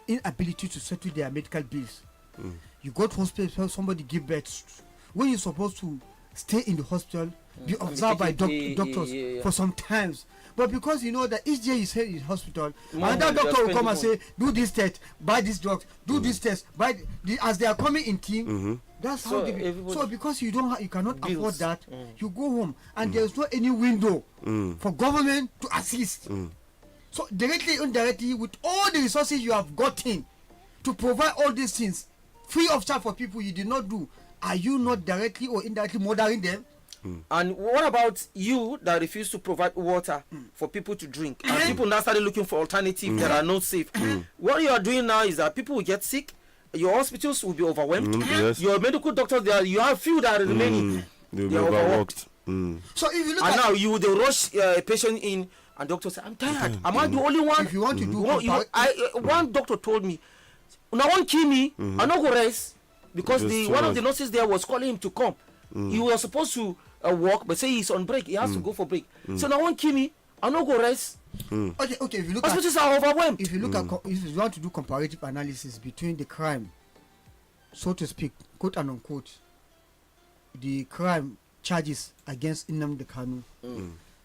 inability to settle their medical bills. You go to hospital, somebody give birth. When you're supposed to stay in the hospital, be observed by doctors for some times. But because you know that each day you stay in hospital, another doctor will come and say, do this test, buy this drug, do this test, as they are coming in team. That's how they so because you cannot afford that, you go home, and there's not any window for government to assist. So directly, indirectly, with all the resources you have gotten to provide all these things free of charge for people you did not do, are you not directly or indirectly murdering them? And what about you that refuse to provide water for people to drink? And people now started looking for alternatives that are not safe. What you are doing now is that people will get sick, your hospitals will be overwhelmed, your medical doctors, you have few that are remaining, they'll be overworked. So if you look and now they rush a patient in, and doctor say, I'm tired. Am I the only one? If you want to do one doctor told me, now one kill me, I not go rest, because one of the nurses there was calling him to come. He was supposed to work, but say he's on break, he has to go for break. So now one kill me, I not go rest. Okay, if you look hospitals are overwhelmed. If you look at if you want to do comparative analysis between the crime, so to speak, quote and unquote, the crime charges against Nnamdi Kanu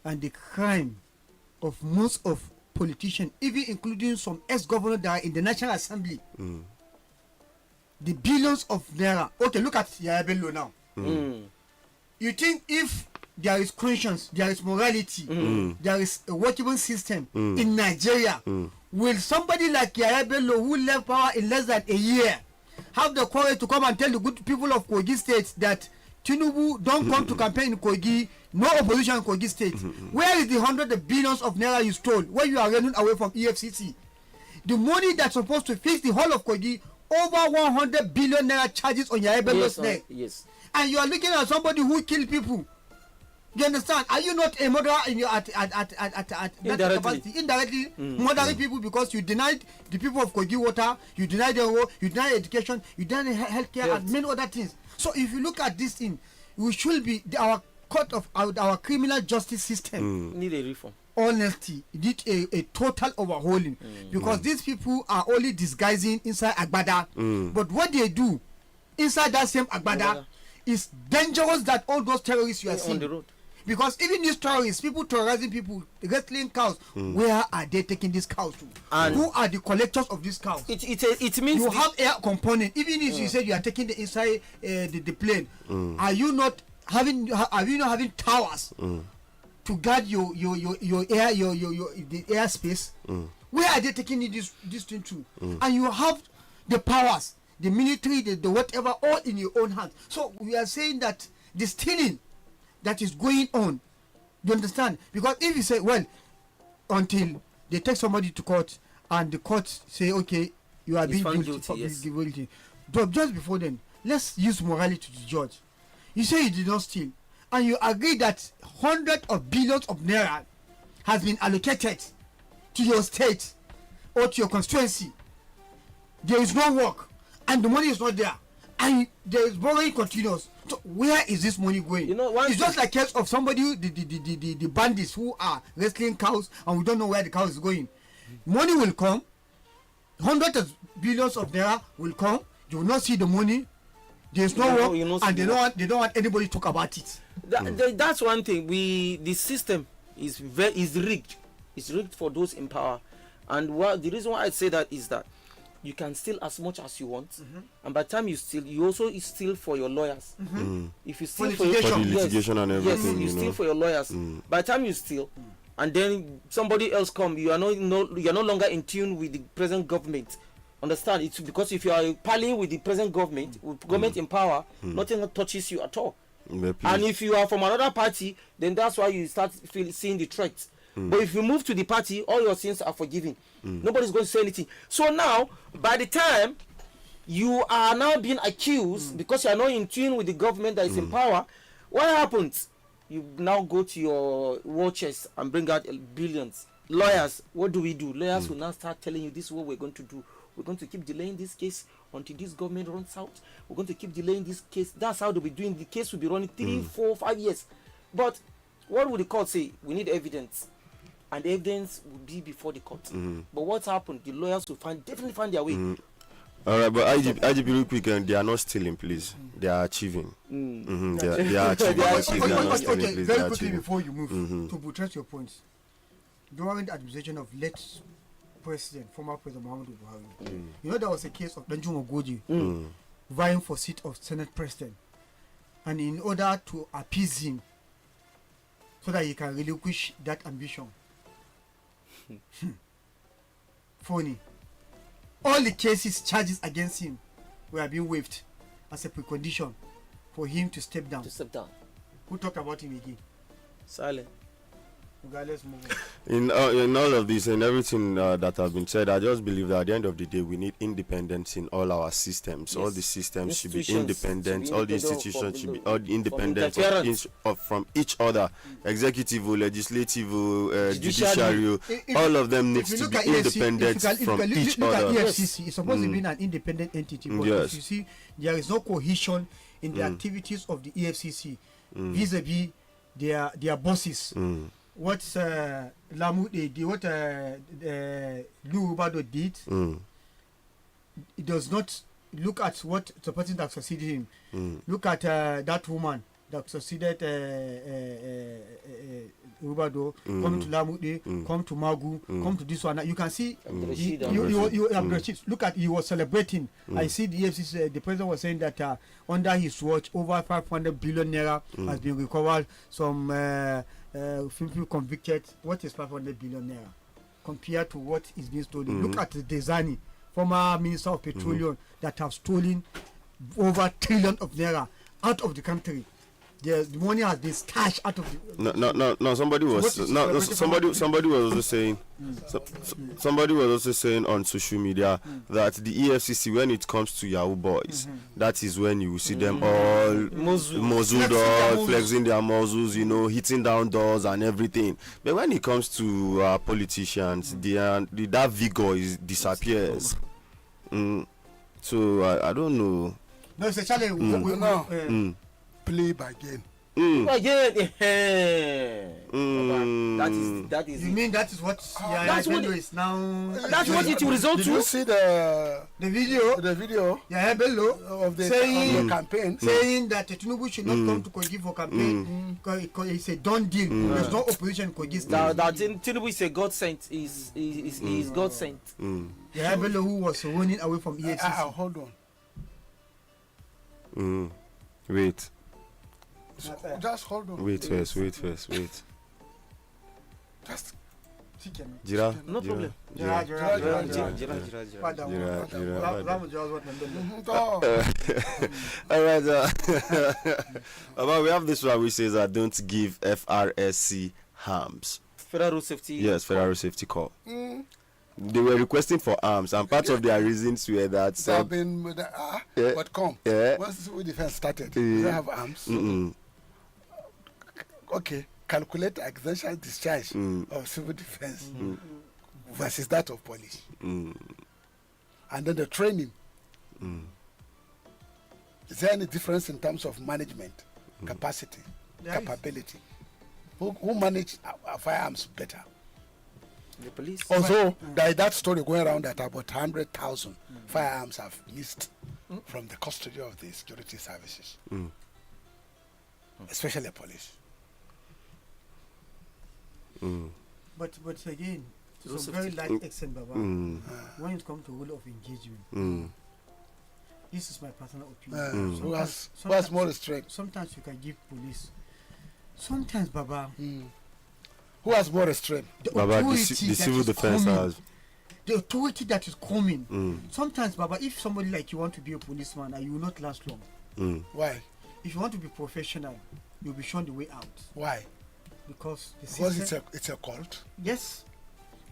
and the crime of most of politicians, even including some ex-governors that are in the National Assembly, the billions of naira. Okay, look at Yahya Bello now. You think if there is conscience, there is morality, there is a workable system in Nigeria, will somebody like Yahya Bello, who left power in less than a year, have the courage to come and tell the good people of Kogi State that Tinubu don't come to campaign in Kogi, no opposition in Kogi State? Where is the hundreds of billions of naira you stole, where you are running away from EFCC? The money that's supposed to fix the whole of Kogi, over 100 billion naira charges on Yahya Bello's neck. And you are looking at somebody who killed people. You understand? Are you not a murderer in your at that capacity? Indirectly murdering people because you denied the people of Kogi water, you denied their work, you denied education, you denied healthcare and many other things. So if you look at this thing, we should be our court of our criminal justice system Need a reform. honestly did a total overhauling because these people are only disguising inside agbada but what they do inside that same agbada is dangerous that all those terrorists you are seeing On the road. because even these terrorists, people terrorizing people, wrestling cows, where are they taking these cows to? And who are the collectors of these cows? It means You have air component. Even if you said you are taking the inside the plane, are you not having towers to guard your air the airspace? Where are they taking this thing to? And you have the powers, the military, the whatever, all in your own hands. So we are saying that the stealing that is going on, you understand? Because if you say, well, until they take somebody to court and the court say, okay, you are being guilty, but just before then, let's use morality to the judge. You say you did not steal, and you agree that hundreds of billions of naira has been allocated to your state or to your constituency. There is no work, and the money is not there, and there is borrowing continuous. So where is this money going? You know, it's just like case of somebody, the bandits who are wrestling cows, and we don't know where the cow is going. Money will come, hundreds of billions of naira will come. You will not see the money. There is no work, and they don't want anybody to talk about it. That's one thing. The system is rigged. It's rigged for those in power, and the reason why I say that is that you can steal as much as you want, and by the time you steal, you also steal for your lawyers. If you steal for litigation and everything, you steal for your lawyers. By the time you steal, and then somebody else come, you are no longer in tune with the present government. Understand? It's because if you are parleying with the present government, with government in power, nothing touches you at all. And if you are from another party, then that's why you start seeing the threats. But if you move to the party, all your sins are forgiven. Nobody's going to say anything. So now, by the time you are now being accused because you are not in tune with the government that is in power, what happens? You now go to your war chest and bring out billions. Lawyers, what do? Lawyers will now start telling you, this is what we're going to do. We're going to keep delaying this case until this government runs out. We're going to keep delaying this case. That's how they'll be doing. The case will be running 3, 4, 5 years. But what would the court say? We need evidence. And the evidence will be before the court. But what's happened? The lawyers will definitely find their way. All right, but IGP real quick, and they are not stealing, please. They are achieving. They are achieving. Okay, very quickly before you move, to buttress your points. During the administration of late former President Muhammadu Buhari, you know there was a case of Danjuma Goji vying for seat of Senate President, and in order to appease him, so that he can relinquish that ambition. Phony. All the charges against him were being waived as a precondition for him to step down. Who talked about him again? Silent. Let's move on. In all of this and everything that has been said, I just believe that at the end of the day, we need independence in all our systems. Yes. All the systems should be independent. All the institutions should be independent from each other. Executive, legislative, judiciary. All of them need to be independent from each other. EFCC is supposed to be an independent entity, but if you see, there is no cohesion in the activities of the EFCC vis-a-vis their bosses. What Lamu did, what Lubado did, it does not look at what the person that succeeded him. Look at that woman that succeeded Lubado, come to Lamu, come to Magu, come to this one. You can see, look at, he was celebrating. I see the EFCC, the president was saying that under his watch, over 500 billion naira has been recovered. Some people convicted. What is 500 billion naira compared to what is being stolen? Look at the Desani, former minister of petroleum, that have stolen over 1 trillion of naira out of the country. The money has been stashed out of the. No. Somebody was also saying. Somebody was also saying on social media that the EFCC, when it comes to Yahoo boys, that is when you will see them all muzzled up, flexing their muzzles, hitting down doors and everything. But when it comes to politicians, that vigor disappears. So I don't know. No, it's a challenge. Play by game. That is You it. mean that is what that's what Bello is now? That's what it will result Did you to. see the The video. Yeah, Bello of the saying campaign? saying that Tinubu should not come to Kogi for campaign because it's a done deal. There's no opposition in Kogi State. That Tinubu is a God sent. Is God sent. Yeah, Bello who was running away from EFCC. Hold on. Wait. Just hold on. Wait first. Just Chicken. Jira. No problem. Jira. All right. But we have this one which says that don't give FRSC harms. Federal safety. Yes, Federal Safety Corps. They were requesting for arms, and part of their reasons were that they have been, but come. Once civil defense started, they have arms. Okay, calculate exemption discharge of civil defense versus that of police, and then the training. Is there any difference in terms of management, capacity, capability? Who manage firearms better? The police. Also, there is that story going around that about 100,000 firearms have missed from the custody of the security services, especially the police. But again, to some very large extent, Baba, when it comes to rule of engagement, this is my personal opinion. Who has more strength? Sometimes you can give police. Sometimes, Baba. Who has more restraint? Baba, the civil defense has. The authority that is coming. Sometimes, Baba, if somebody like you want to be a policeman, you will not last long. Why? If you want to be professional, you'll be shown the way out. Why? Because it's a cult. Yes.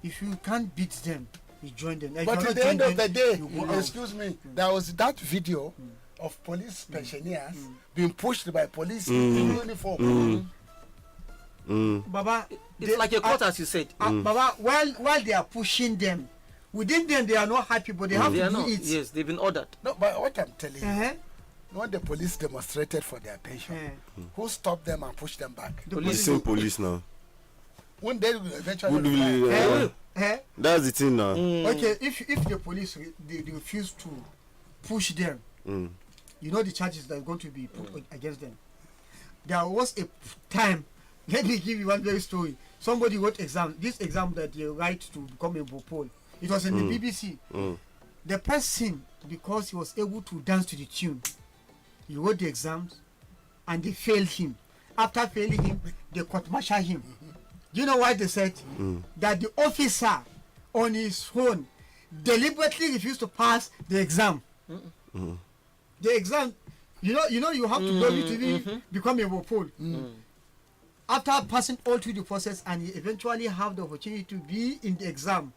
If you can't beat them, you join them. But at the end of the day, excuse me, there was that video of police pensioners being pushed by police in uniform. Baba, it's like a court, as you said. Baba, while they are pushing them, within them they are not happy, but they have to do it. Yes, they've been ordered. No, but what I'm telling you, when the police demonstrated for their pension, who stopped them and pushed them back? The same police now. When they eventually that's the thing now. Okay, if the police they refuse to push them, you know the charges that are going to be put against them. There was a time. Let me give you one very story. Somebody wrote this exam that they write to become a Bopol. It was in the BBC. The person, because he was able to dance to the tune, he wrote the exams and they failed him. After failing him, they court-martialed him. Do you know why they said? That the officer on his own deliberately refused to pass the exam. The exam, you know, you have to know it to become a Bopol. After passing all through the process and he eventually have the opportunity to be in the exam,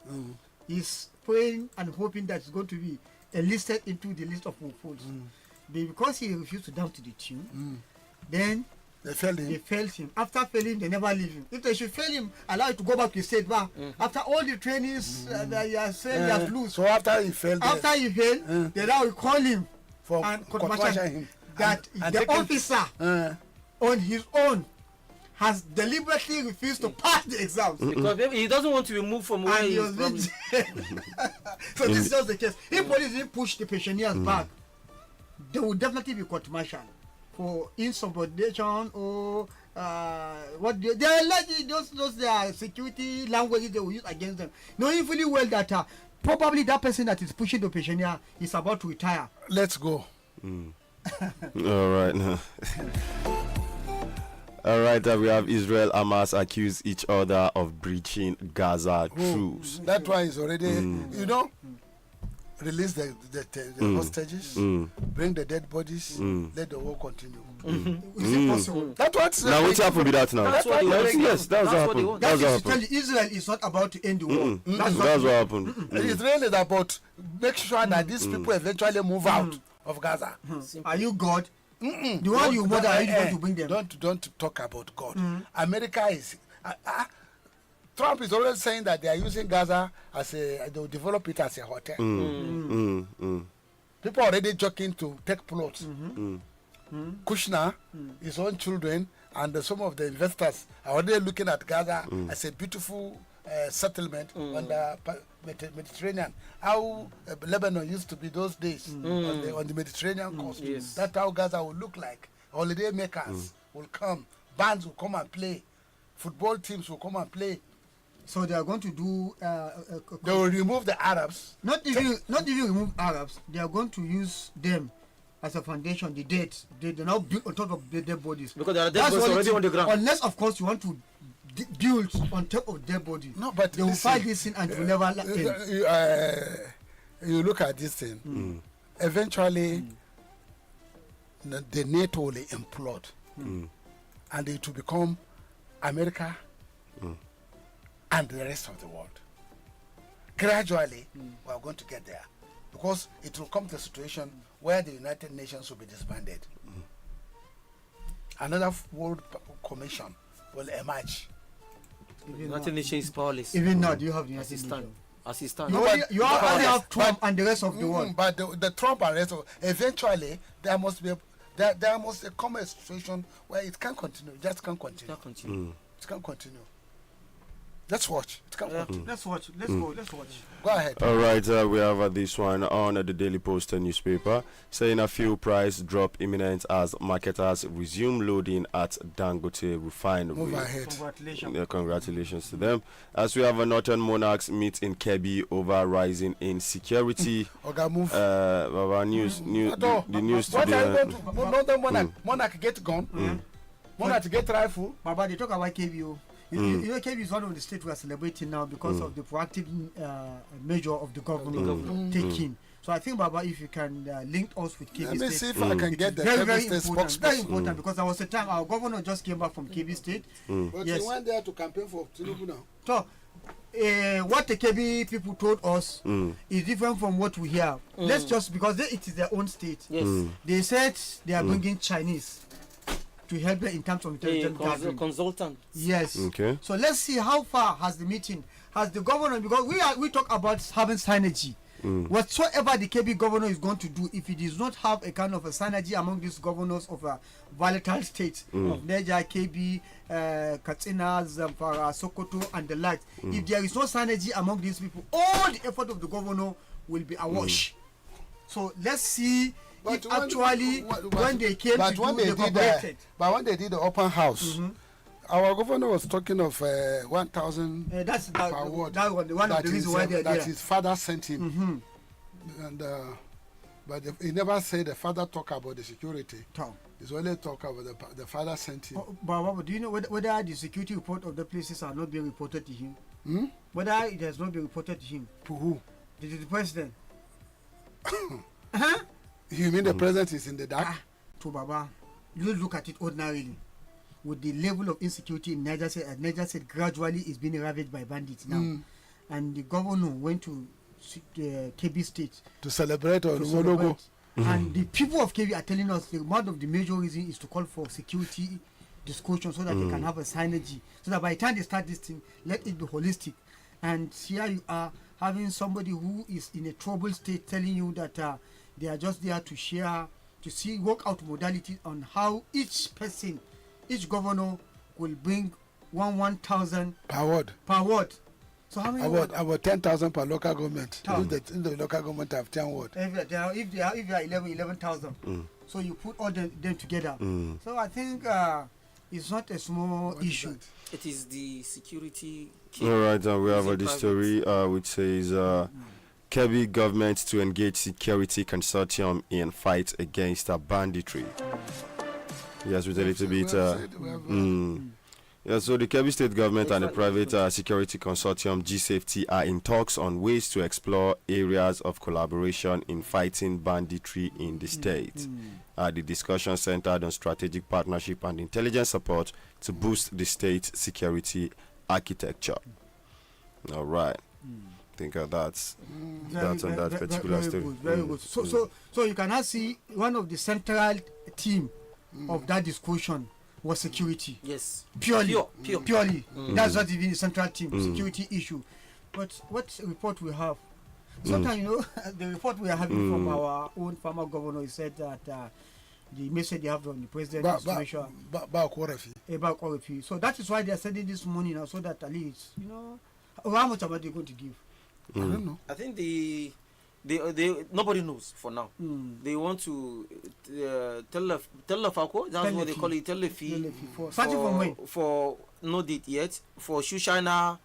he's praying and hoping that he's going to be enlisted into the list of Mopols. Because he refused to dance to the tune, then they failed him. After failing, they never leave him. If they should fail him, allow him to go back to the state bar. After all the trainings that he has said he has lose. So after he failed, they now will call him for and court-martial him. That and the officer on his own has deliberately refused to pass the exams. Because maybe he doesn't want to be moved from where he is from. So this is just the case. If police didn't push the pensioners back, they will definitely be court-martialed for insubordination or what they are like those their security languages they will use against them, knowing fully well that probably that person that is pushing the pensioner is about to retire. Let's go. All right now. All right, we have Israel Hamas accuse each other of breaching Gaza truce. That one is already, release the hostages, bring the dead bodies, let the war continue. Is it possible? That's what's now what's happened with that now? That's what they want. Yes, that's what happened. That is to tell you, Israel is not about to end the war. That's what happened. Israel is about make sure that these people eventually move out of Gaza. Are you God? The one you murder, are you going to bring them? Don't talk about God. America is Trump is always saying that they are using Gaza as they'll develop it as a hotel. People are already joking to take plots. Kushner, his own children and some of the investors are already looking at Gaza as a beautiful settlement on the Mediterranean. How Lebanon used to be those days on the Mediterranean coast. Yes. That's how Gaza will look like. Holiday makers will come, bands will come and play, football teams will come and play. So they are going to do. They will remove the Arabs. Not even remove Arabs. They are going to use them as a foundation. The dead. They now build on top of the dead bodies. Because there are dead That's bodies only already thing. on the ground. Unless, of course, you want to build on top of dead body. No, but they will listen, fight this thing and it will never end. You look at this thing. Eventually, the NATO will implode, and it will become America and the rest of the world. Gradually, we are going to get there, because it will come to a situation where the United Nations will be disbanded. Another World Commission will emerge. United Nations is powerless. Even now, do you have the United Assistant. Nations? Assistant. You No, only but- you only have Trump but- and the rest of the world. But the Trump and rest of eventually there must be there must come a situation where it can't continue. It just can't continue. That continue. It can't continue. Let's watch. It can't continue. Let's watch. Let's go. Let's watch. Go ahead. All right, we have this one on the Daily Post newspaper saying a fuel price drop imminent as marketers resume loading at Dangote refinery. Move ahead. Congratulations. Yeah, congratulations to them. As we have a Northern Monarchs meet in Kebbi over rising insecurity. Okay, move. Our news, the news What are you today. going to Northern Monarch? Monarch get gun. Monarch get rifle. Baba, they talk about KBO. You know, KB is one of the states we are celebrating now because of the proactive measure of the government taking. So I think, Baba, if you can link us with KB Let me State, see if I can get the very, Kebbi very State important. Very spokesperson. important because there was a time our governor just came back from KB State. But Yes. he went there to campaign for Tinubu now. So, what the KB people told us is different from what we hear. Let's just because it is their own state. Yes. They said they are bringing Chinese to help them in terms of intelligence gathering. Consultant. Yes. Okay. So let's see how far has the meeting, has the governor, because we talk about having synergy. Whatsoever the KB governor is going to do, if he does not have a kind of a synergy among these governors of volatile states of Niger, KB, Katsina, Zamfara, Sokoto, and the like, if there is no synergy among these people, all the effort of the governor will be awash. So let's see. But If actually, when they came to do the cooperated, but when they did the open house, our governor was talking of 1,000 that's per ward. that one of the reasons why they're that there. his father sent him. And but he never said the father talk about the security. Tom. He's only talk about the father sent him. But do you know whether the security report of the places are not being reported to him? Whether it has not been reported to him? To who? The president. You mean the president is in the dark? To Baba, you look at it ordinarily. With the level of insecurity in Niger State gradually is being ravaged by bandits now. And the governor went to KB State To celebrate or to no celebrate. logo? And the people of KB are telling us one of the major reasons is to call for security discussion so that they can have a synergy. So that by the time they start this thing, let it be holistic. And here you are having somebody who is in a troubled state telling you that they are just there to share, to work out modalities on how each person, each governor will bring 1,000 Per ward. per ward. So how many wards? About 10,000 per local government. Oh. If the local government have 10 ward. If they are 11,000. So you put all them together. So I think it's not a small What is issue. that? It is the security. All right, we have Is it this private? story which says Kebbi government to engage security consortium in fight against banditry. Yes, with a little bit. Yeah, so the Kebbi State government and the private security consortium G-Safety are in talks on ways to explore areas of collaboration in fighting banditry in the state. The discussion centered on strategic partnership and intelligence support to boost the state's security architecture. All right. Think that's on that particular very story. good, very good. So you can now see one of the central theme of that discussion was security. Yes. Purely. Pure. That's not even the central theme, security issue. But what report we have? Sometimes, you know, the report we are having from our own former governor, he said that the message they have from the president is to make sure. about all of you. So that is why they are sending this money now, so that at least, how much are they going to give? I don't know. I think they nobody knows for now. They want to tell the Falco, that's what they call it, tell the fee for no date yet, for shoe shiner,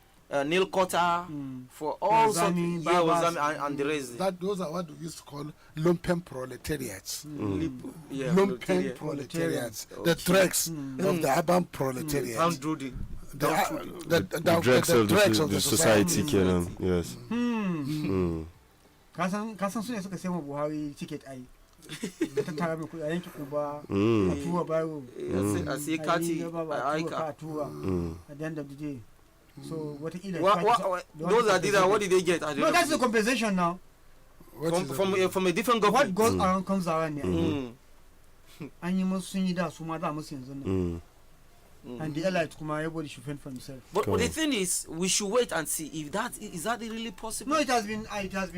nail cutter, for all sorts, and the rest. Those are what we used to call lumpen proletariats. Yeah, Lumpen proletariats. The dregs of the urban proletariat. The dregs of the society. Yes. Kasan su ne suka sai mu Buhari ticket ai. Ta tara mu kuɗi yanki kuba. A tuwa baro. A sai kati a aika. At the end of the day. So what those are these what did they get? No, that's the compensation now. From a different government. What goes around comes around. And you must see that some other Muslims. And the allies everybody should fend for himself. But the thing is, we should wait and see if that is really possible. No, it has been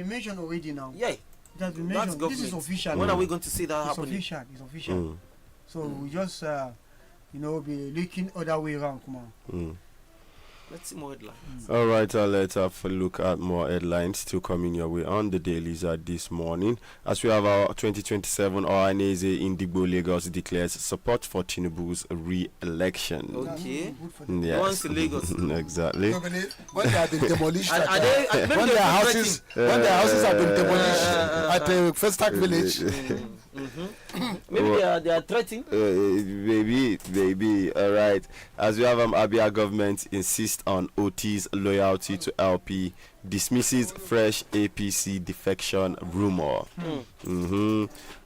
mentioned already now. Yeah, it has been mentioned. This is official. When are we going to see that happening? It's official. So we just be looking other way around. Come on. Let's see more headlines. All right, let's have a look at more headlines still coming your way on the dailies this morning. As we have our 2027 Ohaneze Indigbo Lagos declares support for Tinubu's re-election. Okay. Yes. Once in Lagos. Exactly. When they have been demolished, when their houses have been demolished at the Festac village. Maybe they are threatening. Maybe. All right. As we have Abia government insists on OT's loyalty to LP, dismisses fresh APC defection rumor.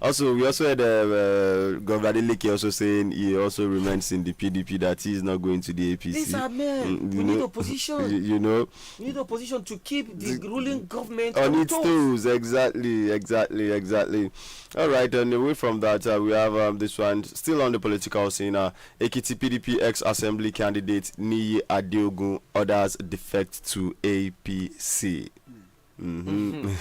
Also, we also had Governor Adeleke also saying he also remains in the PDP, that he is not going to the APC. These are men. We need opposition. We need opposition to keep the ruling government on its toes. Exactly. All right, and away from that, we have this one still on the political scene. Ekiti PDP ex-assembly candidate Niyi Adeogun orders defect to APC. The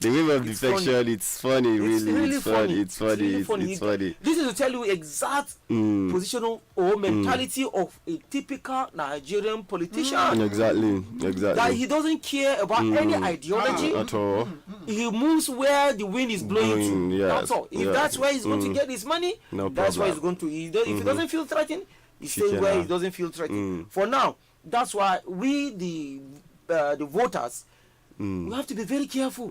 wave of defection, it's funny, really. It's funny. This is to tell you exact positional or mentality of a typical Nigerian politician. Exactly. That he doesn't care about any ideology at all. He moves where the wind is blowing to. Yes. That's all. If that's where he's going to get his money, that's where he's going to. If he doesn't feel threatened, he stays where he doesn't feel threatened. For now, that's why we, the voters, we have to be very careful.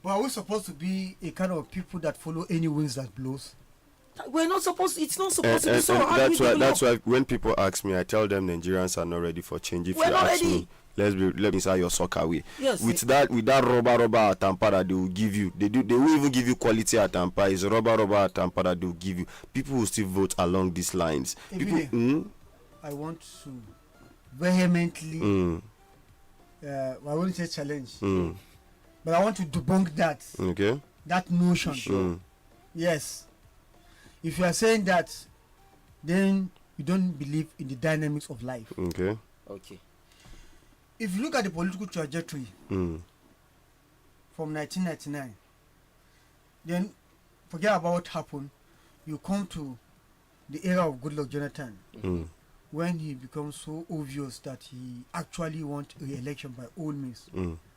But are we supposed to be a kind of people that follow any winds that blows? We're not supposed. It's not supposed to be so. That's why when people ask me, I tell them Nigerians are not ready for change. If we're you ask me, let me inside your soccer way. Yes. With that rubber atampa that they will give you, they will even give you quality atampa. It's rubber atampa that they will give you. People will still vote along these lines. I want to vehemently. I wouldn't say challenge, but I want to debunk that. Okay. That notion. Yes. If you are saying that, then you don't believe in the dynamics of life. Okay. If you look at the political trajectory from 1999, then forget about what happened. You come to the era of Goodluck Jonathan. When he becomes so obvious that he actually wants re-election by all means,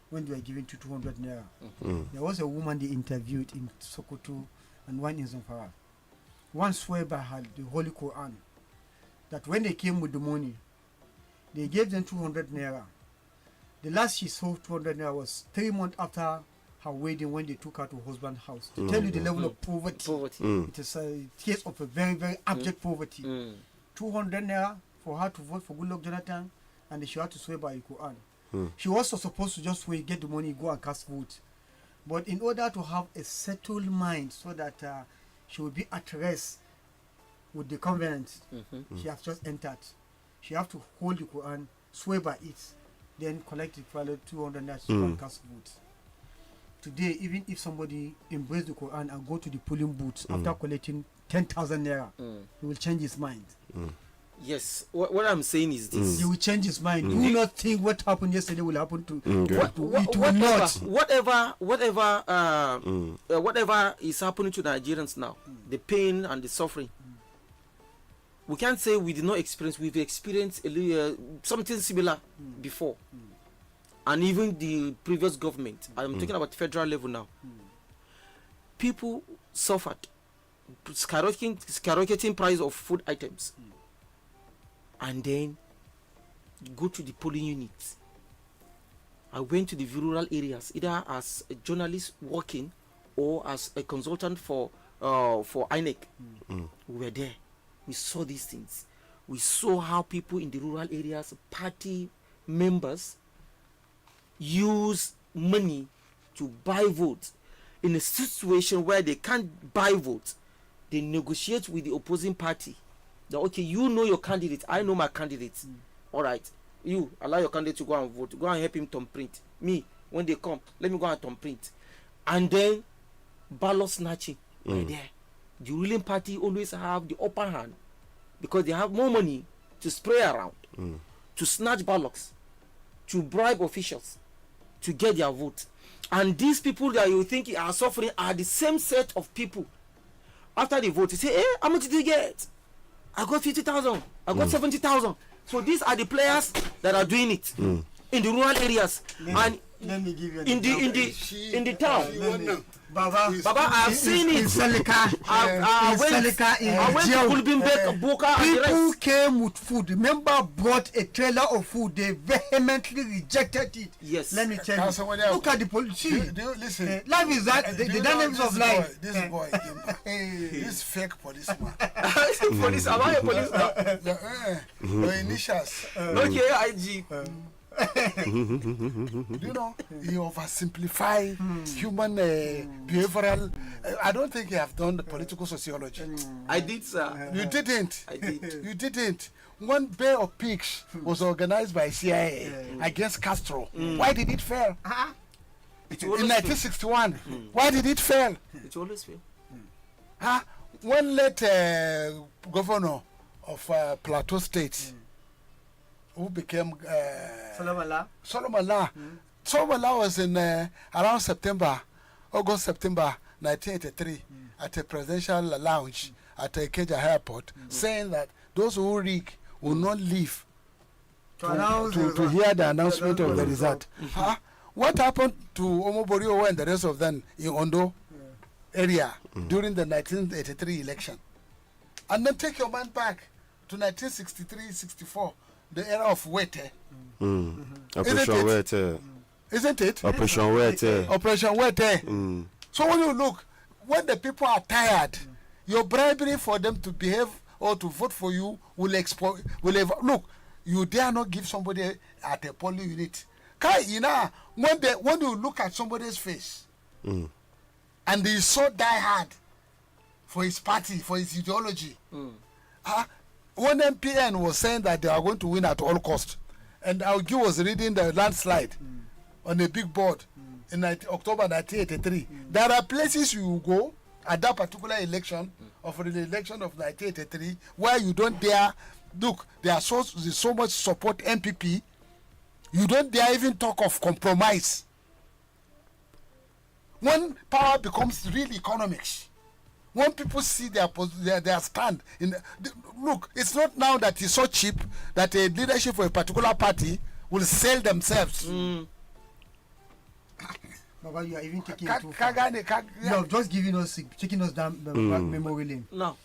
when they were given to 200 naira. There was a woman they interviewed in Sokoto and one in Zamfara. One swear by the Holy Quran that when they came with the money, they gave them 200 naira. The last she saw 200 naira was 3 months after her wedding, when they took her to her husband's house. To tell you the level of poverty. It is a case of a very, very abject poverty. 200 naira for her to vote for Goodluck Jonathan, and she had to swear by the Quran. She was also supposed to just wait, get the money, go and cast vote. But in order to have a settled mind so that she would be at rest with the covenant, she has just entered. She have to hold the Quran, swear by it, then collect the value 200 naira to go and cast vote. Today, even if somebody embrace the Quran and go to the polling booth after collecting 10,000 naira, he will change his mind. Yes, what I'm saying is this: he will change his mind. Do not think what happened yesterday will happen to it will not. Whatever is happening to Nigerians now, the pain and the suffering, we can't say we did not experience. We've experienced something similar before, and even the previous government. I'm talking about federal level now. People suffered, skyrocketing price of food items, and then go to the polling units. I went to the rural areas either as a journalist working or as a consultant for INEC. We were there. We saw these things. We saw how people in the rural areas, party members, use money to buy votes. In a situation where they can't buy votes, they negotiate with the opposing party. That, okay, you know your candidate, I know my candidate. All right, you allow your candidate to go and vote. Go and help him thumbprint. Me, when they come, let me go and thumbprint. And then ballot snatching right there. The ruling party always have the upper hand because they have more money to spray around, to snatch ballots, to bribe officials, to get their vote. And these people that you think are suffering are the same set of people. After the vote, you say, hey, how much did you get? I got 50,000. I got 70,000. So these are the players that are doing it in the rural areas. Let me give you an in the town. Baba, I've seen it. I went to Kulbimbek, Boka. People came with food. Remember, brought a trailer of food. They vehemently rejected it. Yes. Let me tell you. Look at the police. Listen. Life is that. The dynamics of life. This boy, this fake policeman. Police, am I a policeman? Your initials. Okay, IG. You know, you oversimplify human behavioral. I don't think you have done the political sociology. I did, sir. You didn't. I did. You didn't. One Bay of Pigs was organized by CIA against Castro. Why did it fail? In 1961. Why did it fail? It always fail. One late governor of Plateau State who became Solomon La. Solomon La was in around August, September 1983 at a presidential lounge at Ikeja Airport, saying that those who rig will not leave to hear the announcement of the result. What happened to Omoborio and the rest of them in Ondo area during the 1983 election? And then take your mind back to 1963-64. The era of Wete. Operation Wete. Isn't it? Operation Wete. Operation Wete. So when you look, when the people are tired, your bribery for them to behave or to vote for you will look, you dare not give somebody at a polling unit. When you look at somebody's face and he's so die-hard for his party, for his ideology, one MPN was saying that they are going to win at all cost, and Augie was reading the landslide on a big board in October 1983. There are places you go at that particular election of the election of 1983 where you don't dare look. There's so much support MPP. You don't dare even talk of compromise. When power becomes real economics, when people see their stand in look, it's not now that it's so cheap that a leadership for a particular party will sell themselves. Baba, you are even taking it too far. No, just taking us down memory lane. No.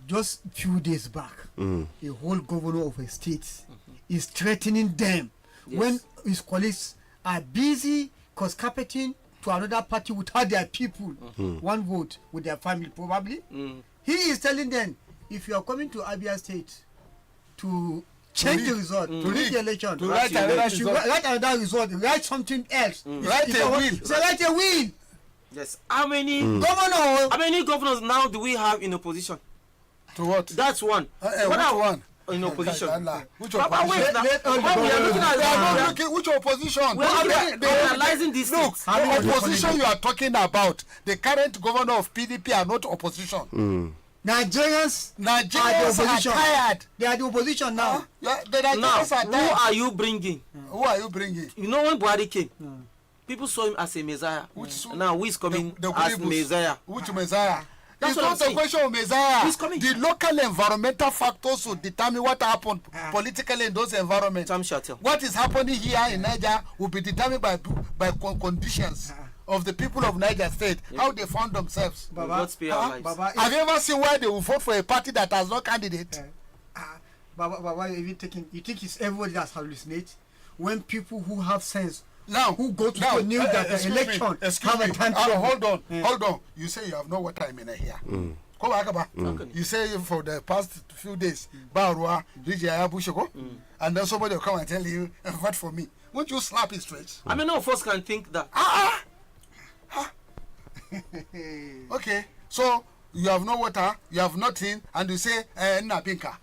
Just few days back, a whole governor of a state is threatening them when his colleagues are busy carpeting to another party without their people, one vote with their family probably. He is telling them, if you are coming to Abia State to change the result, to rig the election, to write another result, write something else, write a will. Write a will. Yes. How many governors now do we have in opposition? To what? That's one. One? In opposition. Which opposition? Which opposition? We are analyzing this. Look, the opposition you are talking about, the current governor of PDP are not opposition. Nigerians are tired. They are the opposition now. Now, who are you bringing? Who are you bringing? You know when Buhari came, people saw him as a messiah. Now who is coming as Messiah? Which Messiah? That's It's what I'm not a saying. question of Messiah. He's coming. The local environmental factors will determine what happened politically in those environments. Sam Shatel. What is happening here in Niger will be determined by conditions of the people of Niger State, how they found themselves. Baba, God spare our lives. Baba, Have you ever seen why they will vote for a party that has no candidate? Baba, you think it's everybody that's hallucinate? When people who have sense, Now, who go to the news that the election have a time to hold on. You say you have no water in here. Come back, You say for the past few days, Barua, and then somebody will come and tell you, vote for me. Won't you slap his face? I mean, none of us can think that. Okay, so you have no water, you have nothing, and you say, Nabinka.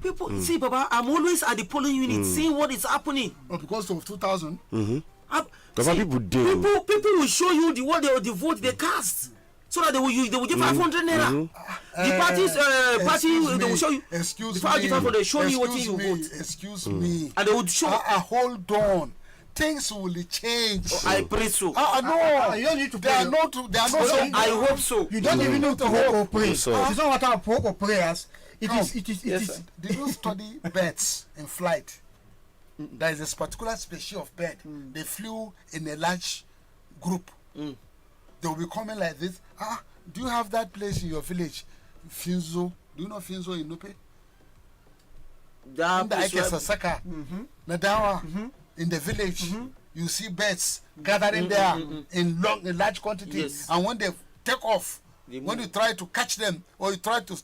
People, see, Baba, I'm always at the polling unit seeing what is happening. Oh, because of 2000? People do. People will show you the vote they cast, so that they will give 500 naira. The party they will show you. Excuse before me. I give they show you what you vote. Excuse me. And they would show. Hold on. Things will change. I pray so. No. You don't need to They pray. are not. They are not. So I hope so. You don't even need to hope or pray. So- It's not matter of hope or prayers. It is. Yes, sir. Did you study birds in flight? There is a particular species of bird. They flew in a large group. They will be coming like this. Do you have that place in your village? Finzo. Do you know Finzo in Nupe? That place where- Sasaka. Nadawa. In the village, you see birds gathering there in large quantity. Yes. And when they take off, They when move. you try to catch them or you try to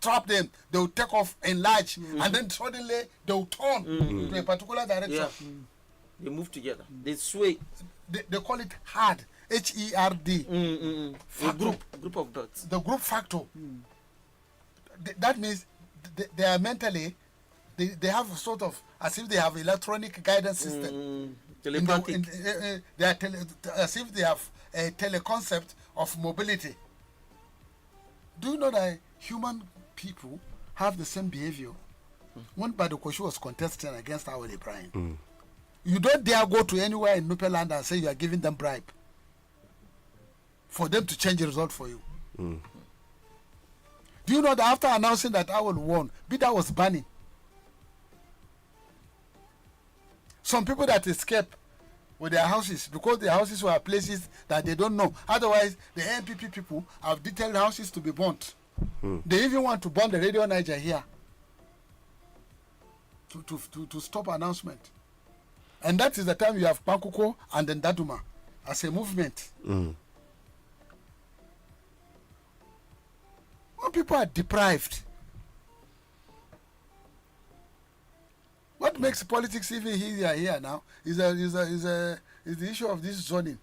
trap them, they will take off in large, and then suddenly they will turn to a particular direction. Yeah. They move together. They sway. They call it hard, HERD. A group of dots. The group factor. That means they are mentally, they have a sort of, as if they have electronic guidance system. Telepathic. They are as if they have a teleconcept of mobility. Do you know that human people have the same behavior? When Badokoshu was contesting against Awele Ibrahim, you don't dare go to anywhere in Nupe land and say you are giving them bribe for them to change the result for you. Do you know that after announcing that Awele won, Bida was banning? Some people that escape with their houses because their houses were places that they don't know. Otherwise, the NPP people have detailed houses to be burnt. They even want to burn the Radio Niger here to stop announcement. And that is the time you have Pankuko and then Daduma as a movement. When people are deprived, what makes politics even easier here now is the issue of this zoning.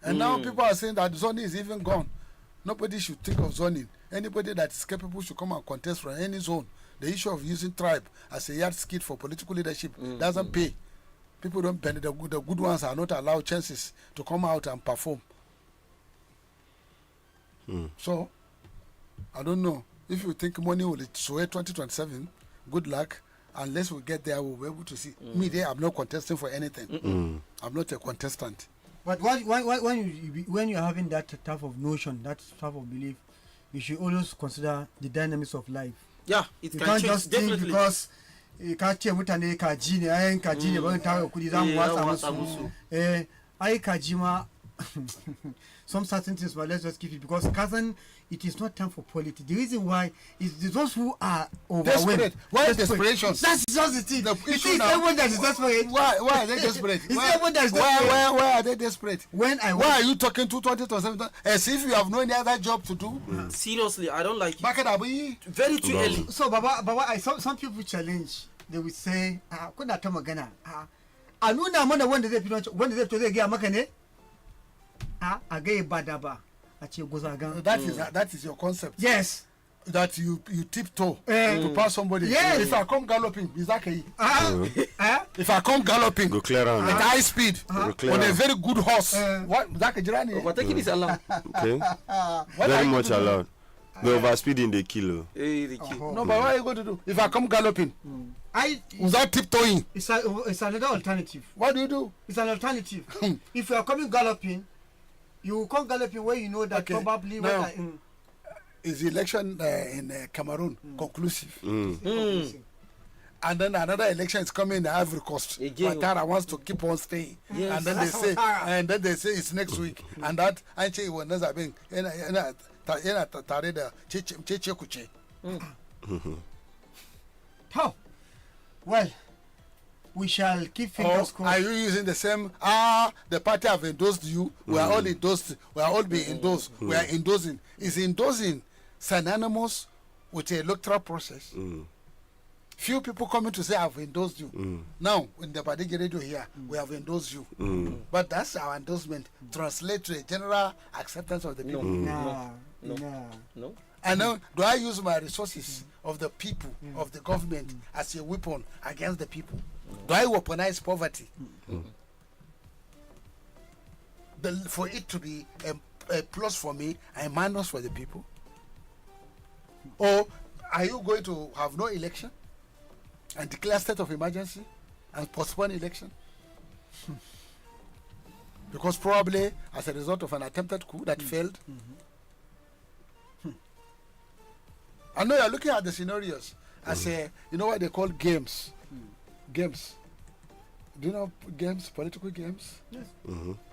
And now people are saying that zoning is even gone. Nobody should think of zoning. Anybody that is capable should come and contest from any zone. The issue of using tribe as a yardstick for political leadership doesn't pay. People don't benefit. The good ones are not allowed chances to come out and perform. So, I don't know. If you think money will sway 2027, good luck. Unless we get there, we'll be able to see. Me there, I'm not contesting for anything. I'm not a contestant. But when you're having that type of notion, that type of belief, you should always consider the dynamics of life. Yeah, it You can can't change just think definitely. because ka ce mutane kaji ne ayan kaji ne ba ta kudi za mu watsa musu ai kaji ma some certain things, but let's just keep it because cousin, it is not time for politics. The reason why is those who are overwhelmed. Desperate. Why desperation? That's just the thing. The It issue is now- everyone that is desperate. Why are they desperate? It's everyone that is desperate. Why are they desperate? When I Why are you talking to 2027 as if you have no any other job to do? Seriously, I don't like it. Back it up, eh? Very too early. So Baba, some people challenge. They will say, kuna ta magana. A nuna mana wanda zai fito zai gaya maka ne? A gaya ba da ba. A ce guzagan. That is your concept. Yes. That you tiptoe to pass somebody. Yes. If I come galloping, is that okay? If If I come galloping Go clear at on. high speed Go clear on a on. very good horse, what that journey? Overtaking is allowed. Okay. What are Very you much going to do? allowed. The overspeeding the kilo. Hey, the kid. No, but what are you going to do? If I come galloping, without tiptoeing, it's another alternative. what do you do? It's an alternative. If you are coming galloping, you will come galloping where you know that Okay. probably Now, is the election in Cameroon conclusive? And then another election is coming in the Ivory Coast. Ouattara wants to keep on staying. Yes. And then they say it's next week. And that Anche will never be Well, we shall keep fingers crossed. Are you using the same? The party have endorsed you. We are all endorsed. We are all being endorsed. We are endorsing. Is endorsing synonymous with the electoral process? Few people coming to say I've endorsed you. Now in the Badeggi Radio here, we have endorsed you. But that's our endorsement. Translate to a general acceptance of the people. No. And now, do I use my resources of the people, of the government, as a weapon against the people? Do I weaponize poverty? For it to be a plus for me and a minus for the people? Or are you going to have no election and declare state of emergency and postpone election? Because probably as a result of an attempted coup that failed. I know you're looking at the scenarios as you know what they call games. Games. Do you know games, political games? Yes.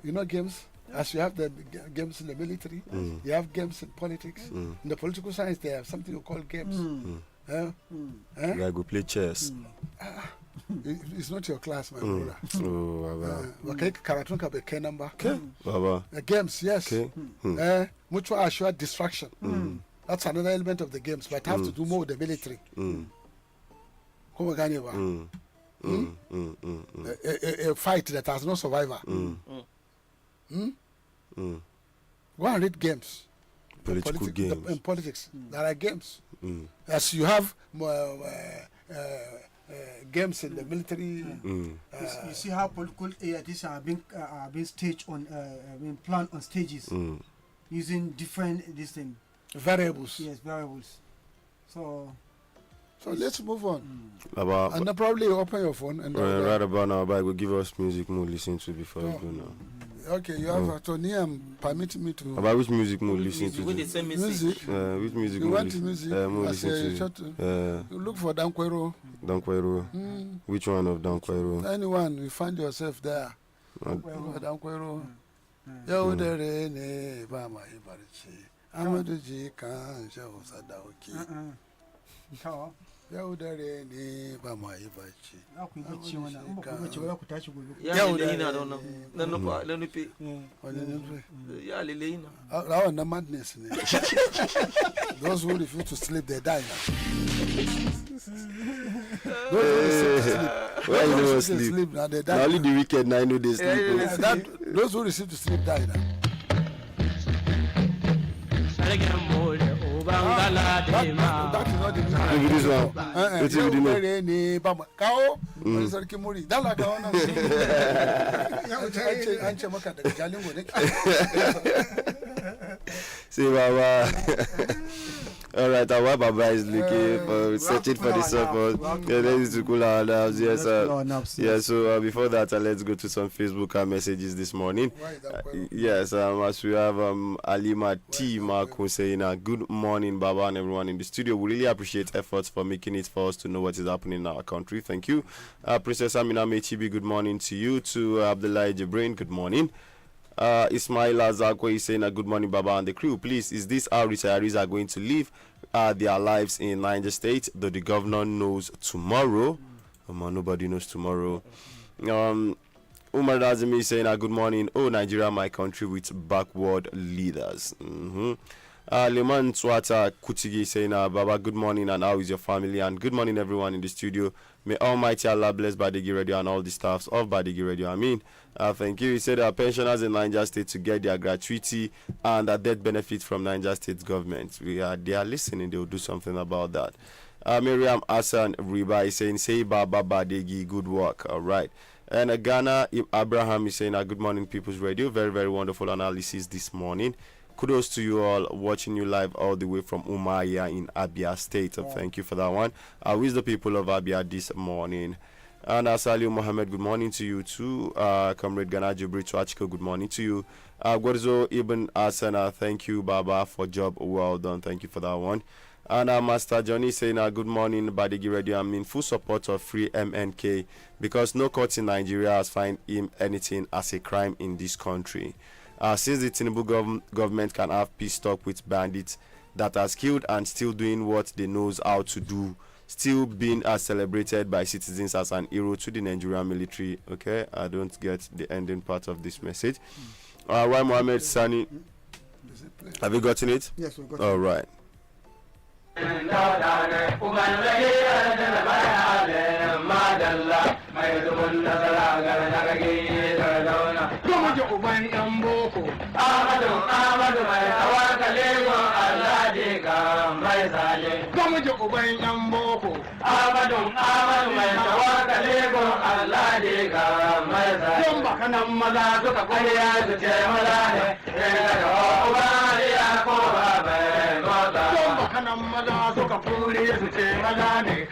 You know games? As you have the games in the military, you have games in politics. In the political science, they have something you call games. I go play chess. It's not your class, my brother. Okay, Karatun ka be number. Baba. Games, yes. Okay. Mutual assured distraction. That's another element of the games, but have to do more with the military. A fight that has no survivor. Go and read games. Political games. In politics, there are games. As you have games in the military. You see how political these are being staged on, being planned on stages, using different variables. Yes, variables. So let's move on. And then probably open your phone and right about now, but will give us music more listen to before we go now. Okay, you have to permit me to. About which music more listen to? With the same music. Which music You more want the music? more listen to? You look for Dankwero. Dankwero. Which one of Dankwero? Anyone, you find yourself there. Dankwero. Yaudere ne bama ibarichi. Amadu ji kan shawo sadauki. Yaudere ne bama ibarichi. That one madness. Those who refuse to sleep, they die Why you don't sleep? Now they die. Only the wicked now know they sleep. Those who refuse to sleep die now. That is not the music. Maybe this one. What you do know? Kao, Sarki Muri. That like one. See, Baba. All right, our Baba is looking for searching for the support. Yeah, that is to cool our nerves. Yes, yeah. So before that, let's go to some Facebook messages this morning. Yes, as we have Alima T. Marco saying, "Good morning, Baba, and everyone in the studio. We really appreciate efforts for making it for us to know what is happening in our country. Thank you, Princess Amina Mechibi. Good morning to you. To Abdullah Jibrin. Good morning." Ismail Azakwe is saying good morning, Baba and the crew. Please, is this how retirees are going to live their lives in Niger State? Though the governor knows tomorrow. Nobody knows tomorrow. Umar Dazimi is saying good morning. Oh, Nigeria, my country with backward leaders. Leman Swata Kutigi saying Baba, good morning, and how is your family? And good morning, everyone in the studio. May Almighty Allah bless Badeggi Radio and all the staffs of Badeggi Radio. I mean, thank you. He said pensioners in Niger State to get their gratuity and death benefit from Niger State government. They are listening. They will do something about that. Miriam Hassan Riba is saying, say Baba Badeggi, good work. All right. And Ghana Abraham is saying, good morning, People's Radio. Very, very wonderful analysis this morning. Kudos to you all watching you live all the way from Umaya in Abia State. Thank you for that one. I wish the people of Abia this morning. And Asaliu Mohammed, good morning to you too. Comrade Ghana Jibri Chwachiko, good morning to you. Gwarzo Ibn Asana, thank you, Baba, for job well done. Thank you for that one. And Master Johnny saying, good morning, Badeggi Radio. I'm in full support of free MNK because no court in Nigeria has found him anything as a crime in this country. Since the Tinubu government can have peace talk with bandits that are skilled and still doing what they knows how to do, still being celebrated by citizens as an hero to the Nigerian military. Okay, I don't get the ending part of this message. Why Mohammed Sani? Have you gotten it? Yes, we got it. All right. suka kuri su ce maza ne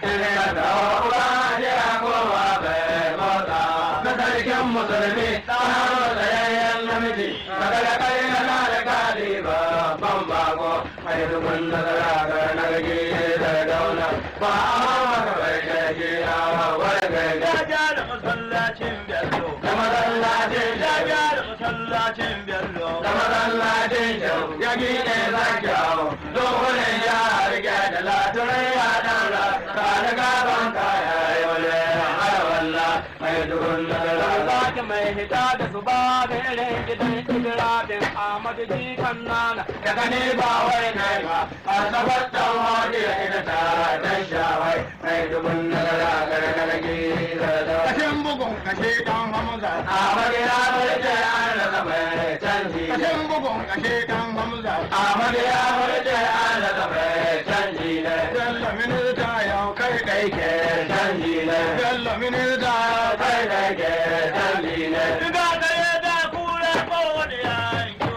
da uba ya kowa bai mota na sarkin musulmi ta haro da yayan namiji daga kai na da kadi ba ban bago mai dubun da zara na gaji da dauna ba a maka bai gaji a wani gaji ya da masallacin bello da masallacin ya da masallacin bello da masallacin jau ya gine zakiyawo dogonin ya rike da laturai ya daura ka da gaban kaya yole harawalla mai dubun da lalaki mai hita da su ba da irin gidan idirabin amadu jikan nana daga ne ba wai nai ba a sabattan wani ya ina ta dan shawai mai dubun da lalaki da kashin bugun kashe dan hamza amadu ya rike an rasa mai canji kashin bugun kashe dan hamza amadu ya rike an rasa mai canji ne bello minista yau kai dai ke canji ne bello minista kai dai ke canji ne ga kai da kula ko wani ya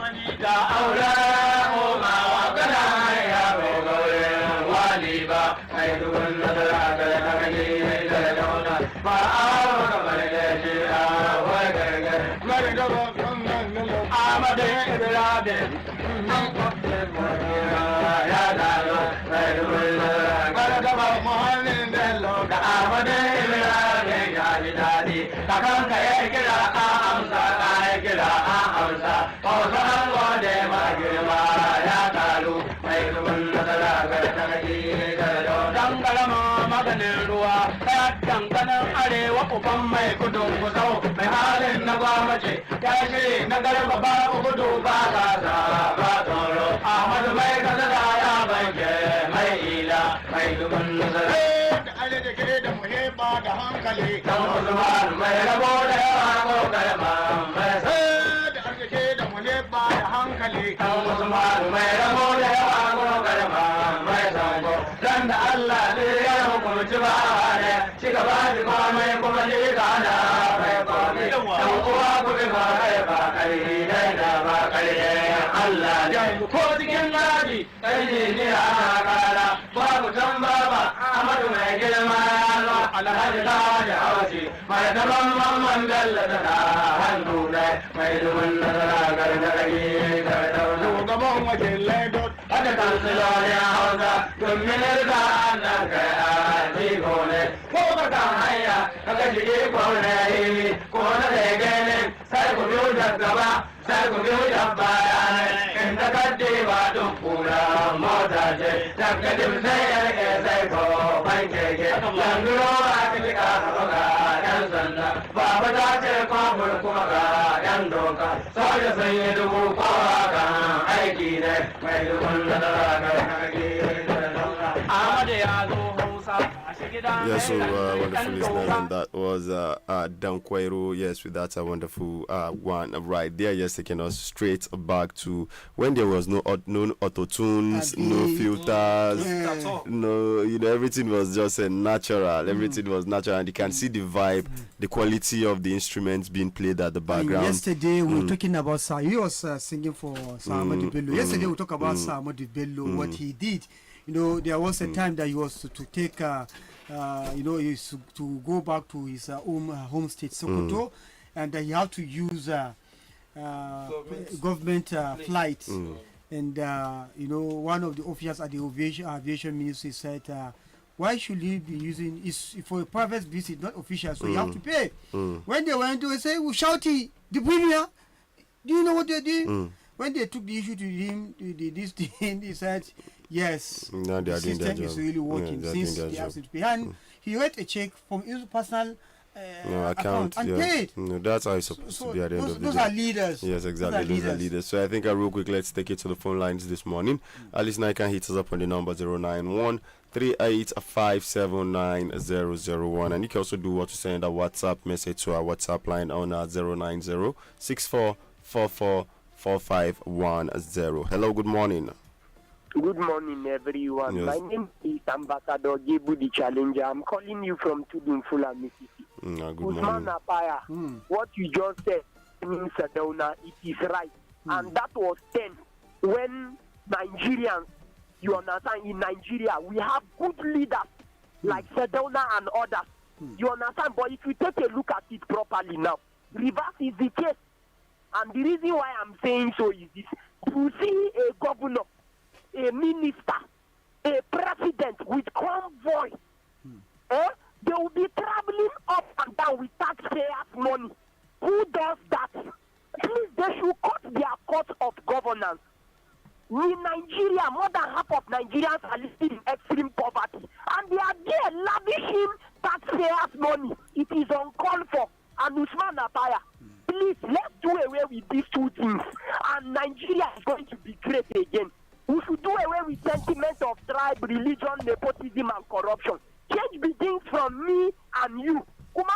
wani da aure ko ma wa kana ya ro gore wali ba ai dubun da ga kai da dauna ba a ka bare da shi a wai ga ga mare da ba amade ibrade ya da lo ai dubun da ga ba muhammad bello da amade ibrade ya ji dadi ka kan ka ya kira a amsa ka ya kira a amsa ko san gode ma girma ya kalu ai dubun da ga ta ji da lo dangalama maganin ruwa ta danganan arewa uban mai gudun kusau mai halin na gwamnati ya shiri na garba ba gudu ba kasa ba tsoro ahmadu mai kasa da ya banke mai ila mai dubun nazara da ale da ke da muhimma da hankali dan usman mai rabo da yawa ko kalma mai da ale ke da muhimma da hankali dan usman mai rabo da yawa ko kalma mai sango dan da Allah ne ya hukunci ba ne ci gaba da komai kuma ne kana mai komai dan uwa ku ba ba kai dai da ba kai Allah ne ko cikin naji kai ne a kara babu tambaba Amadu mai girma Allah alhaji da hausi mai daban mamman dalla da hannu ne mai dubun nazara gargari da dauna gaban wajen laidot hada kansiloli a hausa domin da nan kai a jigo ne ko ka kan hanya kaga jiki ko ne ko na da gane sai ku biyo da gaba sai ku biyo da baya ne inda ka diba duk kura mota ce daga dim sai ya rike sai ko fanke ke languro a cikin ka ga yan sanda baba ta ce ko kuma ga yan doka soja sun yi dubu ko kan aiki ne mai dubun da ga Ahmad ya zo Yes, so wonderful listeners, and that was Dan Quairo. Yes, with that wonderful one right there. Yes, taking us straight back to when there was no auto tunes, no filters, no, everything was just natural. Everything was natural, and you can see the vibe, the quality of the instruments being played at the background. Yesterday we were talking about he was singing for Ahmadu Bello. Yesterday we talked about Ahmadu Bello, what he did. There was a time that he was to take is to go back to his home state, Sokoto, and he had to use government flight. And one of the officers at the aviation ministry said, why should he be using it's for a private visit, not official, so you have to pay. When they went to say, well, shouty, the premier, do you know what they did? When they took the issue to him, this thing, he said, yes, the system is really working since they asked him to pay. And he wrote a check from his personal account and paid. That's how it's supposed to be at the end of the day. Those are leaders. Yes, exactly. Those are leaders. So I think real quick, let's take it to the phone lines this morning. Listener, can hit us up on the number 091 38579001, and you can also do what to send a WhatsApp message to our WhatsApp line on 09064444510. Hello, good morning. Good morning, everyone. Yes. My name is Ambassador Gebu the Challenger. I'm calling you from Tudunfula, Mississippi. Good Usman morning. Apaya, what you just said in Sedona, it is right. And that was 10 when Nigerians, you understand, in Nigeria, we have good leaders like Sedona and others. You understand? But if you take a look at it properly now, reverse is the case. And the reason why I'm saying so is this. You see a governor, a minister, a president with convoy, they will be traveling up and down with taxpayers' money. Who does that? Please, they should cut their cost of governance. In Nigeria, more than half of Nigerians are living in extreme poverty, and they are there lavishing taxpayers' money. It is uncalled for. And Usman Apaya, please, let's do away with these two things, and Nigeria is going to be great again. We should do away with sentiment of tribe, religion, nepotism, and corruption. Change begins from me and you. Right.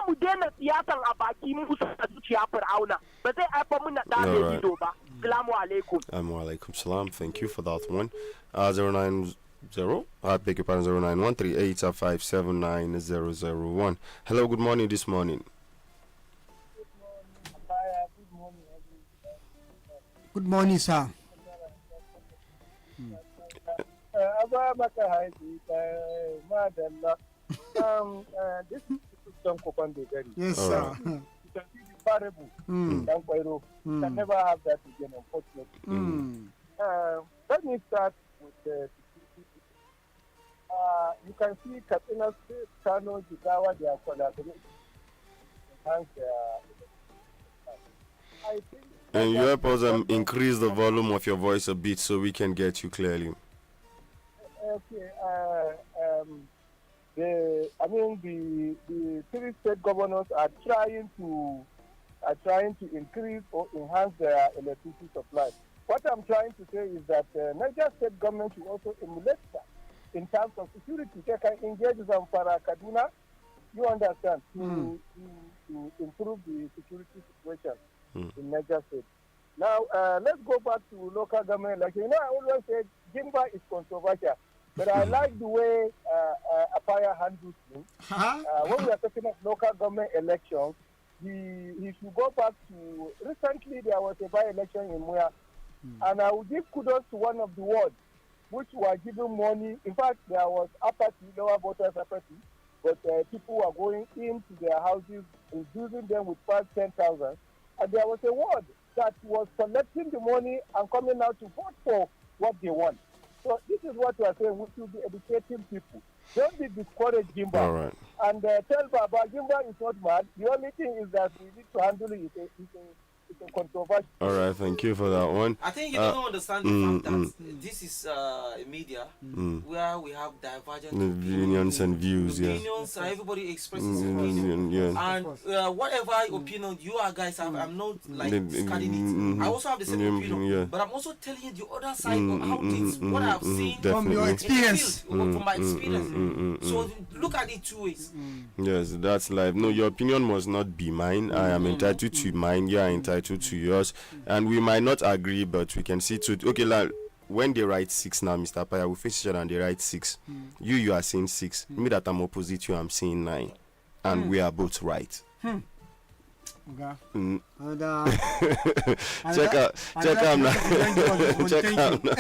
Alaikum salam. Thank you for that one. 090, I beg your pardon, 09138579001. Hello, good morning this morning. Good morning, sir. This is John Kopan Badeggi. Yes, sir. You can see the parable. Can never have that again, unfortunately. Let me start with the you can see Katsina State, Kano, Jigawa, they are collaborating. I think. And you help us increase the volume of your voice a bit so we can get you clearly. Okay. The three state governors are trying to increase or enhance their electricity supply. What I'm trying to say is that Niger state government should also emulate that in terms of security. They can engage Zamfara, Kaduna, you understand, to improve the security situation in Niger state. Now, let's go back to local government. Like, I always say Jimba is controversial. But I like the way Apaya handles things. When we are talking of local government elections, he should go back to, recently there was a by-election in Muya, and I will give kudos to one of the wards, which were given money. In fact, there was apathy, lower voters apathy, but people were going into their houses, inducing them with 10,000, and there was a ward that was collecting the money and coming out to vote for what they want. So this is what we are saying. We should be educating people. Don't be discouraged, Jimba. All right. And tell Baba, Jimba is not mad. The only thing is that we need to handle it. It's a controversy. All right, thank you for that one. I think you don't understand the fact that this is media where we have divergent opinions and views. Opinions, everybody expresses his opinion. And whatever opinion you guys have, I'm not like scanning it. I also have the same opinion, but I'm also telling you the other side of how things, what I've seen from your experience. From my experience. So look at it two ways. Yes, that's life. No, your opinion must not be mine. I am entitled to mine. You are entitled to yours, and we might not agree, but we can see to okay. Like when they write 6 now, Mr. Paya, we face each other and they write 6. You are saying 6. Me that I'm opposite you, I'm saying 9, and we are both right. Okay. Mm. And, Check out now. Check out now.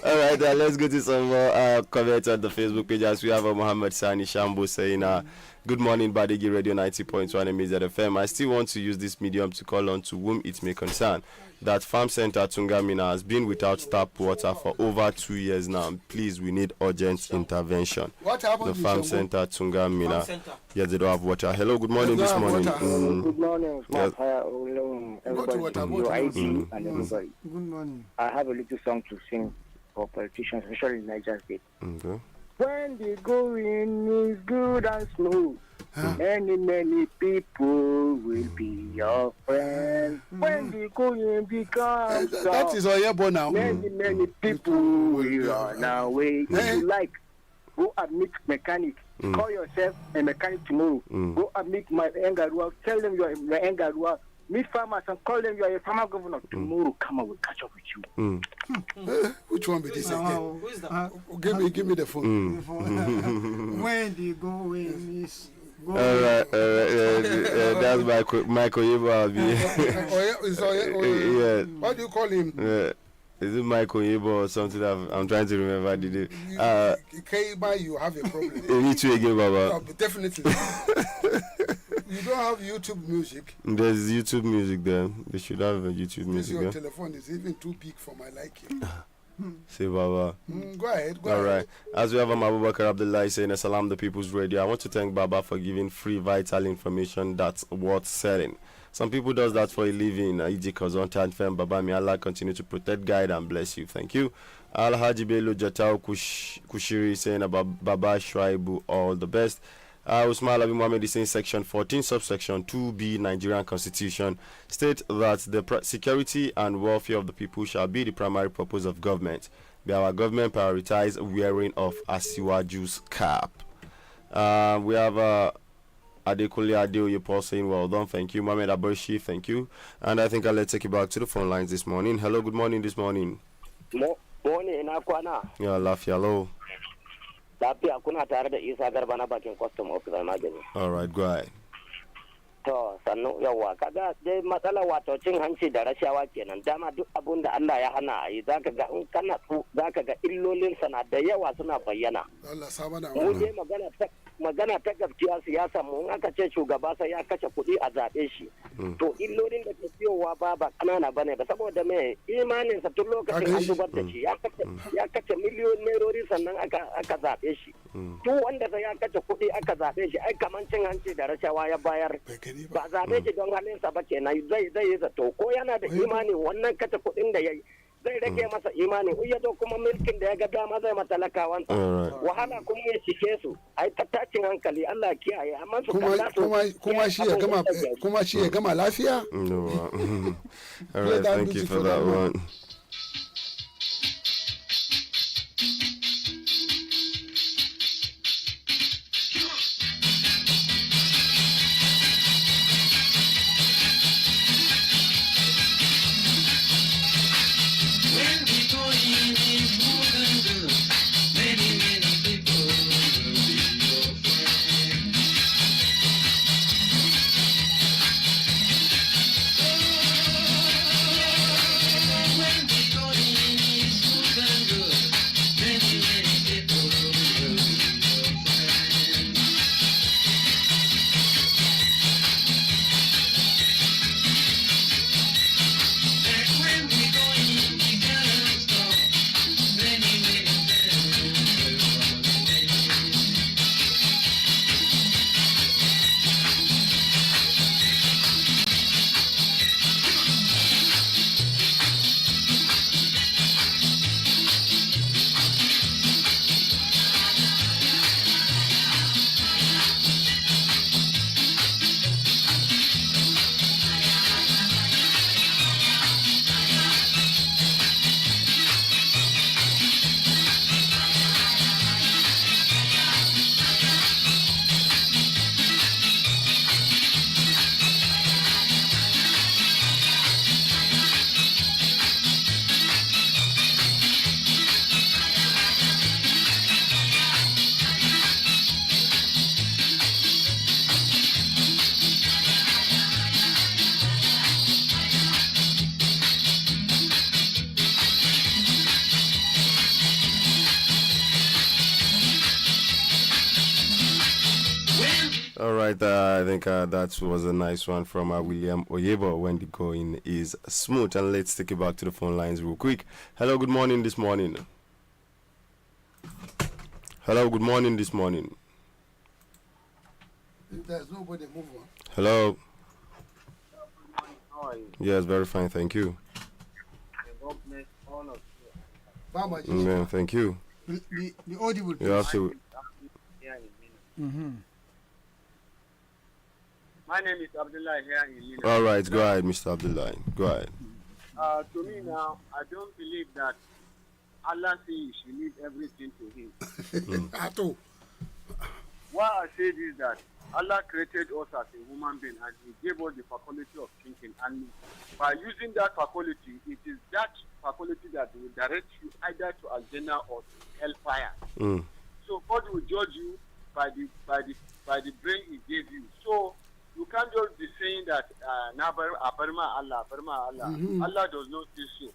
All right, let's go to some more comments on the Facebook page as we have Muhammad Sani Shambo saying, good morning, Badeggi Radio 90.1 MZFM. I still want to use this medium to call on to whom it may concern that Farm Center Tungamina has been without tap water for over 2 years now. Please, we need urgent intervention. What happened? The Farm Center Tungamina. Yes, they don't have water. Hello, good morning They this don't have morning. water. Good morning, Yes. everybody, your ID and everybody. Good morning. I have a little song to sing for politicians, especially in Niger State. Okay. When the going is good and smooth, many people will be your friends. When the going becomes That is Oyebo now. many people will run away. If you like, go and meet mechanic. Call yourself a mechanic tomorrow. Go and meet my Engarua. Tell them you are my Engarua. Meet farmers and call them you are a farmer governor. Tomorrow, come and we'll catch up with you. Which one be this again? Who is that? Give me the phone. When the going is All right. That's Michael Yebo. Yeah. What do you call him? Is it Michael Yebo or something that I'm trying to remember the day? Keiba, you have a problem. Me too again, Baba. No, but definitely. You don't have YouTube music. There's YouTube music there. They should have a YouTube This music your there. telephone is even too big for my liking. Say Baba. Go ahead. Go All ahead. right. As we have Abubakar Abdullah saying, Salam the People's Radio. I want to thank Baba for giving free vital information that's worth selling. Some people does that for a living. E.g. Kazontan Fem Baba, may Allah continue to protect, guide, and bless you. Thank you. Al Haji Bello Jatao Kushiri saying about Baba Shraibu, all the best. Usman Abi Mohammed is saying section 14 subsection 2b Nigerian Constitution state that the security and welfare of the people shall be the primary purpose of government. May our government prioritize wearing of Asiwaju's cap. We have Adekule Adeoye Paul saying well done, thank you. Mohammed Abashi, thank you. And I think I'll take you back to the phone lines this morning. Hello, good morning this morning. Morning, Nakwana. Yeah, laugh, hello. Lafiya kuna tare da Isa Garba na bakin custom officer magani. All right, go ahead. To sannu yawa kaga dai matsala wato cin hanci da rashawa kenan dama duk abun da Allah ya hana a yi zaka ga in kana zaka ga illolin sana da yawa suna bayyana. Allah sabana. Mu je magana ta gaskiya siyasa mu in aka ce shugaba sai ya kashe kuɗi a zaɓe shi. To illolin da ke biyowa ba kanana bane ba saboda me imanin sa tun lokacin an zubar da shi ya kace miliyon nerori sannan aka zaɓe shi. Duk wanda sai ya kace kuɗi aka zaɓe shi ai kaman cin hanci da rashawa ya bayar. Ba zaɓe shi don halinsa ba kenan zai yi zato ko yana da imani wannan kace kuɗin da yayi zai rage masa imani in ya zo kuma mulkin da ya ga dama zai matalakawansa wahala kuma ya cike su ai tattacin hankali Allah kiyaye amma su kalla su kuma shi ya gama lafiya. All right, thank you for that one. right, I think that was a nice one from William Oyebo when the going is smooth. And let's take it back to the phone lines real quick. Hello, good morning this morning. Hello, good morning this morning. If there's nobody, move on. Hello. How are you? Yes, very fine, thank you. God bless all of you. Yeah, thank you. The audible. You have to. Here in Mina. Mm-hmm. My name is Abdullah here in Mina. All right, go ahead, Mr. Abdullah. Go ahead. To me now, I don't believe that Allah says you should leave everything to Him. At all. Why I say this is that Allah created us as a human being and He gave us the faculty of thinking. And by using that faculty, it is that faculty that will direct you either to Al-Jannah or to hellfire. So God will judge you by the brain He gave you. So you can't just be saying that Allah. Allah does not say so.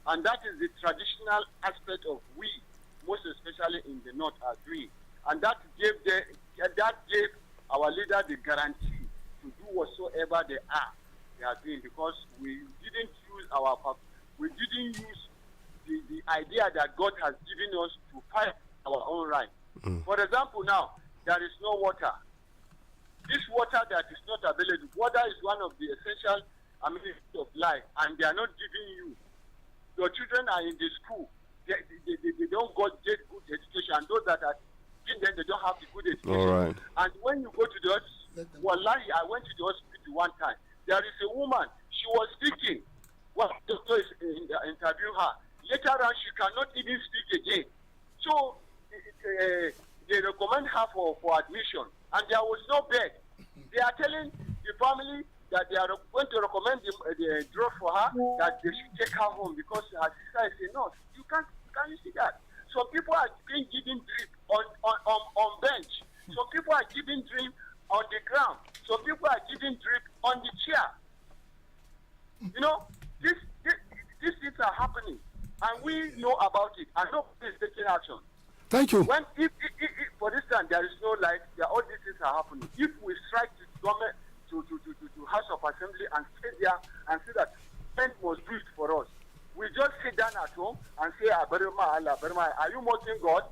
And that is the traditional aspect of we, most especially in the north, are doing. And that gave our leader the guarantee to do whatsoever they are doing, because we didn't use the idea that God has given us to fight our own right. For example, now there is no water. This water that is not available, water is one of the essential amenities of life, and they are not giving you. Your children are in the school. They don't get good education. And those that are in them, they don't have the good education. All right. And when you go to the hospital, wallahi, I went to the hospital one time. There is a woman. She was speaking. Well, the doctor is interviewing her. Later on, she cannot even speak again. So they recommend her for admission, and there was no bed. They are telling the family that they are going to recommend the drug for her, that they should take her home because her sister is a nurse. Can you see that? Some people are being given drip on bench. Some people are giving drip on the ground. Some people are giving drip on the chair. You know, these things are happening, and we know about it, and nobody is taking action. Thank you. When if for this time there is no light, all these things are happening. If we strike the government to House of Assembly and stay there and say that government must do it for us, we just sit down at home and say, Allah, are you mocking God?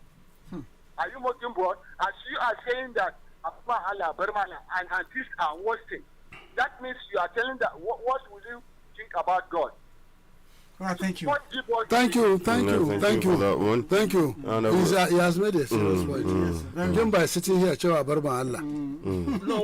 Are you mocking God? As you are saying that Allah, and these are worsening, that means you are telling that what will you think about God? All right, thank you. Thank you for that one. Thank you. He has made a serious point. Jim by sitting here, show Abarma Allah. No,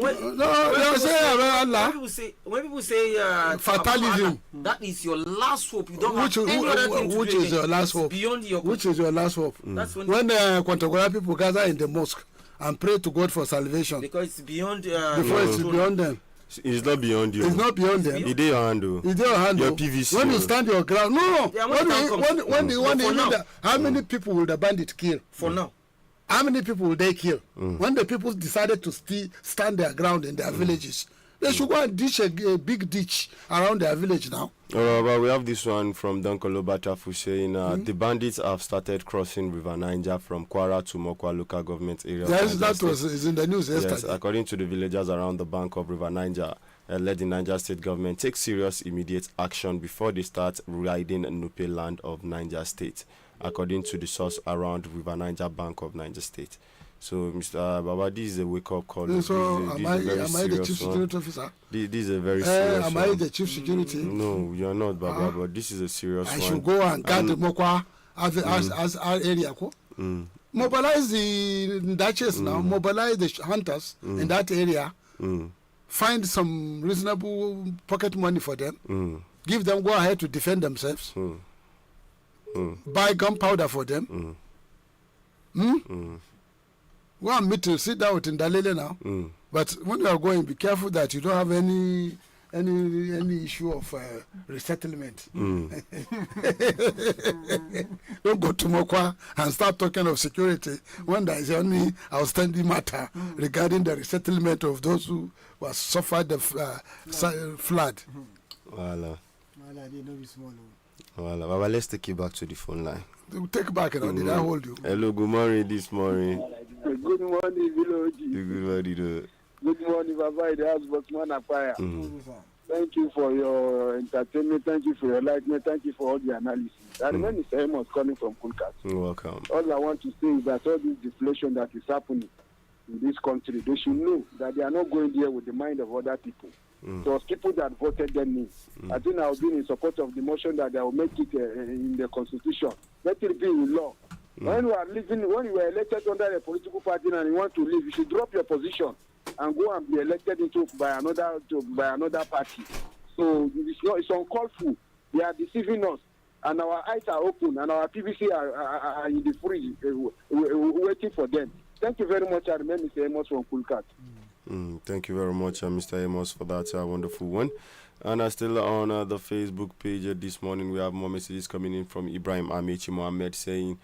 when people say fatalism, that is your last hope. You don't have any other thing to which do is your last hope? beyond your Which is your last hope? That's when the Kwantagora people gather in the mosque and pray to God for salvation, because it's beyond. Before it's beyond them. It's not beyond you. It's not beyond them. It is your handle. It's your handle. Your PVC. When you stand your ground, how many people will the bandit kill? For now. How many people will they kill? When the people decided to stand their ground in their villages, they should go and ditch a big ditch around their village now. But we have this one from Dankolo Batafu saying the bandits have started crossing River Niger from Kwara to Mokwa local government area. Yes, that is in the news yesterday. Yes, according to the villagers around the bank of River Niger, let the Niger state government take serious immediate action before they start raiding Nupe land of Niger state, according to the source around River Niger bank of Niger state. So, Mr. Baba, this is a wake-up call. So, am I the chief security officer? This is a very serious am I the chief security? No, you are not, Baba, but this is a serious one. I should go and guard the Mokwa as our area. Mobilize the Duchess now, mobilize the hunters in that area, find some reasonable pocket money for them, give them go ahead to defend themselves, buy gunpowder for them. Go and meet to sit down in Dalele now. But when you are going, be careful that you don't have any issue of resettlement. Don't go to Mokwa and start talking of security when there is only outstanding matter regarding the resettlement of those who suffered the flood. Voilà. Baba, let's take you back to the phone line. Take back, did I hold you? Hello, good morning this morning. Good morning, village. Good morning. Good morning, Baba. The house Botsman Acquire. Thank you for your entertainment. Thank you for your enlightenment. Thank you for all the analysis. And when it's Amos calling from Kulkat. You're welcome. All I want to say is that all this deflation that is happening in this country, they should know that they are not going there with the mind of other people. So people that voted them in. I think I've been in support of the motion that they will make it in the constitution. Let it be in law. When you are living, when you were elected under a political party and you want to leave, you should drop your position and go and be elected by another party. So it's uncalled for. They are deceiving us, and our eyes are open, and our PVC are in the fridge waiting for them. Thank you very much. I remember Mr. Amos from Kulkat. Thank you very much, Mr. Amos, for that wonderful one. And still on the Facebook page this morning, we have more messages coming in from Ibrahim Amici Mohammed saying,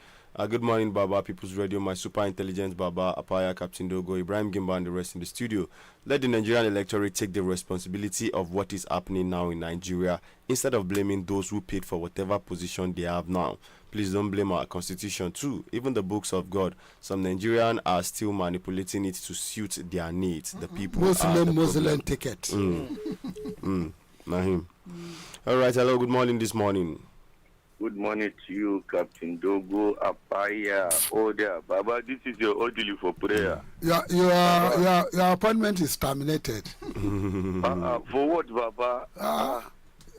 good morning, Baba, People's Radio, my super intelligent Baba, Apaya, Captain Dogo, Ibrahim Gimba, and the rest in the studio. Let the Nigerian electorate take the responsibility of what is happening now in Nigeria instead of blaming those who paid for whatever position they have now. Please don't blame our constitution too. Even the books of God, some Nigerians are still manipulating it to suit their needs. The people Muslim ticket. Nahim. All right, hello, good morning this morning. Good morning to you, Captain Dogo, Apaya, Oda. Baba, this is your orderly for prayer. Your appointment is terminated. For what, Baba?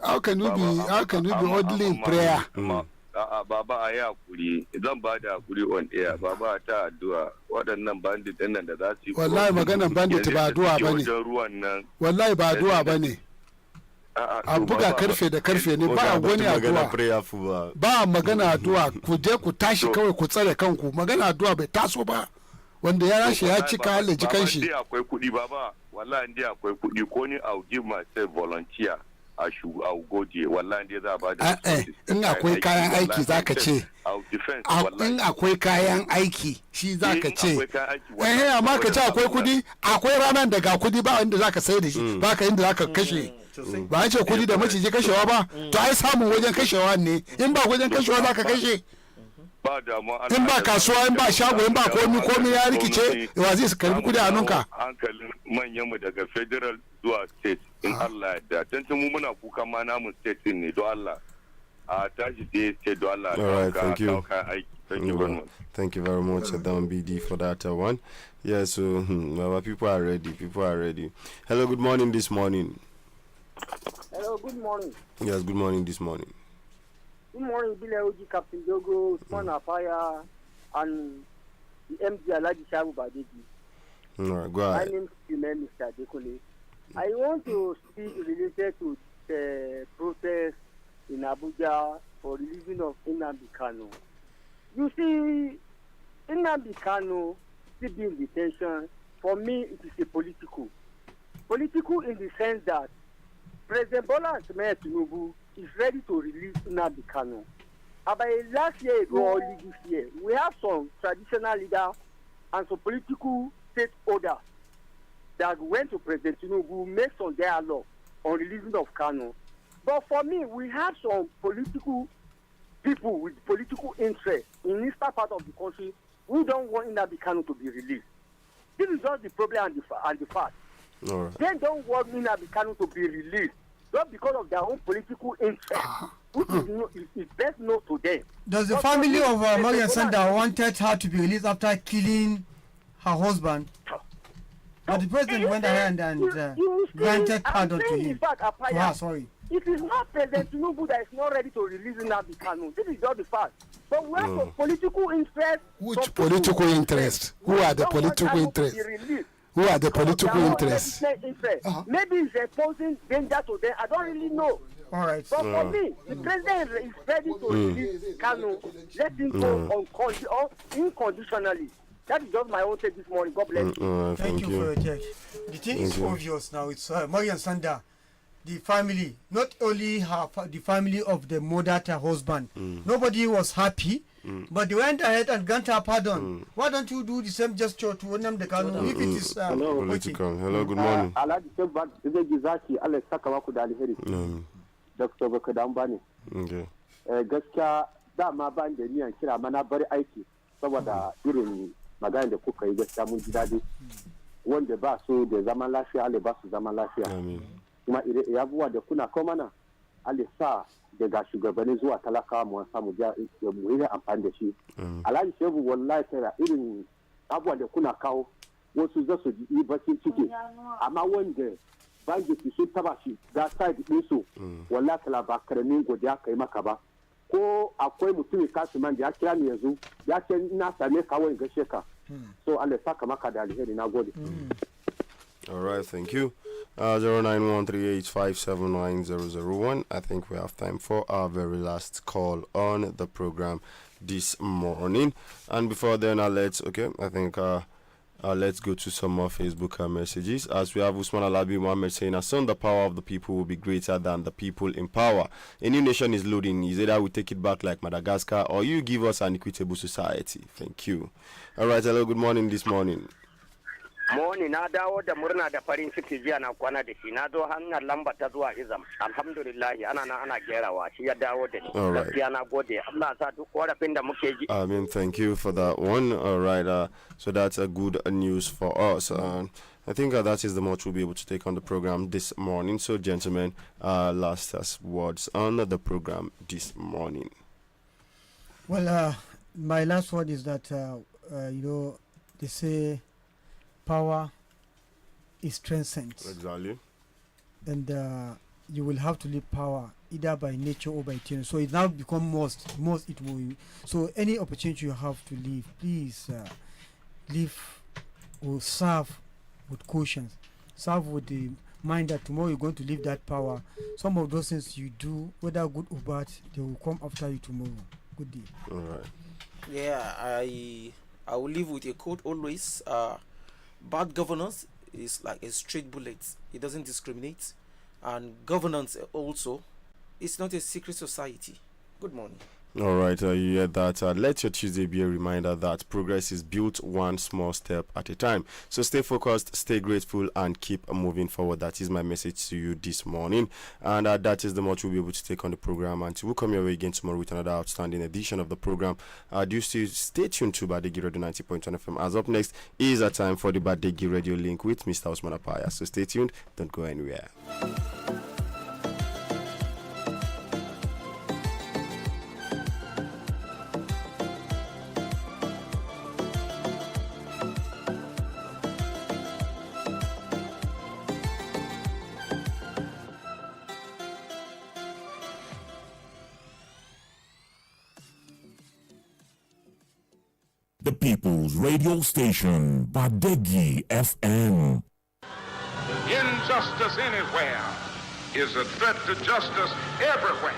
How can we be orderly in prayer? Baba, I have kuri. Idan ba da kuri on air. Baba ta addu'a. Waɗannan bandit ɗin nan da za su yi. Wallahi maganar bandit ba addu'a bane. Wallahi ba addu'a bane. A buga karfe da karfe ne ba wani addu'a. Ba magana addu'a. Ku je ku tashi kawai ku tsare kanku. Magana addu'a bai taso ba. Wanda ya rashi ya cika Allah ji kanshi. Baba, akwai kuɗi baba. Wallahi indai akwai kuɗi ko ni I'll give myself volunteer. I'll go there. Wallahi za ba da. In akwai kayan aiki zaka ce. In akwai kayan aiki shi zaka ce. Amma ka ce akwai kudi, akwai ranar da ga kudi ba inda zaka sai da shi, ba ka inda zaka kashe. Ba a ce kudi da maciji kashewa ba, to ai samun wajen kashewa ne. In ba wajen kashewa zaka kashe. In ba kasuwa, in ba shago, in ba komi ya rikice, wa zai karbi kudi a hannunka. Hankalin manyanmu daga federal zuwa state in Allah ya da. Tantan mu muna kuka ma namun state din ne don Allah. A tashi da state don Allah. All right, thank you. Thank you very much. Thank you very much, Adam BD, for that one. Yeah, so people are ready. Hello, good morning this morning. Hello, good morning. Yes, good morning this morning. Good morning, Bileoji, Captain Dogo, Usman Apaya, and the MD Alaji Shabu Badeggi. All right, go ahead. My name is Mr. Dekole. I want to speak related to the protest in Abuja for releasing of Nnamdi Kanu. You see, Nnamdi Kanu still being in detention. For me, it is a political. Political in the sense that President Bola Ahmed Tinubu is ready to release Nnamdi Kanu. About last year ago or this year, we have some traditional leaders and some political state orders that went to President Tinubu, make some dialogue on releasing of Kanu. But for me, we have some political people with political interest in this part of the country who don't want Nnamdi Kanu to be released. This is just the problem and the fact. All right. They don't want Nnamdi Kanu to be released just because of their own political interest, which is best known to them. Does the family of Mariam Sanda wanted her to be released after killing her husband? But the president went ahead and granted pardon to him. Sorry. It is not President Tinubu that is not ready to release Nnamdi Kanu. This is just the fact. But we have some political interest. Which political interest? Who are the political interests? Who are the political interests? Maybe it's posing danger to them. I don't really know. All right. But for me, the president is ready to release Kanu. Let him go unconditionally. That is just my own take this morning. God bless you. Thank you for your take. The thing is obvious now. It's Mariam Sanda, the family, not only the family of the murdered husband. Nobody was happy, but they went ahead and granted her pardon. Why don't you do the same gesture to Nnamdi Kanu if it is political? Hello, good morning. Dr. Bakadambani. Gaskiya dama ban da niyan kira mana bari aiki saboda irin magana da kuka yi gaskiya mun ji daɗi wanda ba su da zaman lafiya Allah ba su zaman lafiya kuma ya abuwa da kuna kuma na Allah sa daga shugabanni zuwa talakawa mu samu mu yi amfani da shi Alhaji Shehu wallahi tara irin abuwa da kuna kawo wasu za su yi bakin ciki amma wanda bangi sun taba shi da side din su wallahi kala ba karamin godiya kai maka ba ko akwai mutumin kasuman da ya kira ni yanzu ya ce ina same ka wani gashe ka so Allah saka maka da alheri na gode All right, thank you. 09138579001. I think we have time for our very last call on the program this morning. And before then, let's go to some more Facebook messages. As we have Usman Alabi Mohammed saying, as soon the power of the people will be greater than the people in power. A new nation is loading. Is either we take it back like Madagascar or you give us an equitable society. Thank you. All right, hello, good morning this morning. Moni na dawo da murna da farin ciki jiya na kwana da shi na zo hanyar lamba ta zuwa Izam alhamdulillah ana gerawa shi ya dawo da ni gaskiya na gode Allah sa duk korafin da muke ji Amen, thank you for that one. All right, so that's a good news for us. I think that is the much we'll be able to take on the program this morning. So gentlemen, last words on the program this morning. Well, my last word is that they say power is transcendent. Exactly. And you will have to leave power either by nature or by tyranny. So it now become most it will. So any opportunity you have to leave, please leave or serve with caution. Serve with the mind that tomorrow you're going to leave that power. Some of those things you do, whether good or bad, they will come after you tomorrow. Good day. All right. Yeah, I will live with a quote always. Bad governance is like a straight bullet. It doesn't discriminate. And governance also is not a secret society. Good morning. All right, you heard that. Let your Tuesday be a reminder that progress is built one small step at a time. So stay focused, stay grateful, and keep moving forward. That is my message to you this morning. And that is the much we'll be able to take on the program. And we'll come your way again tomorrow with another outstanding edition of the program. Do still stay tuned to Badeggi Radio 90.1 FM. As up next is a time for the Badeggi Radio link with Mr. Usman Apaya. So stay tuned. Don't go anywhere. The People's Radio Station, Badeggi FM. Injustice anywhere is a threat to justice everywhere.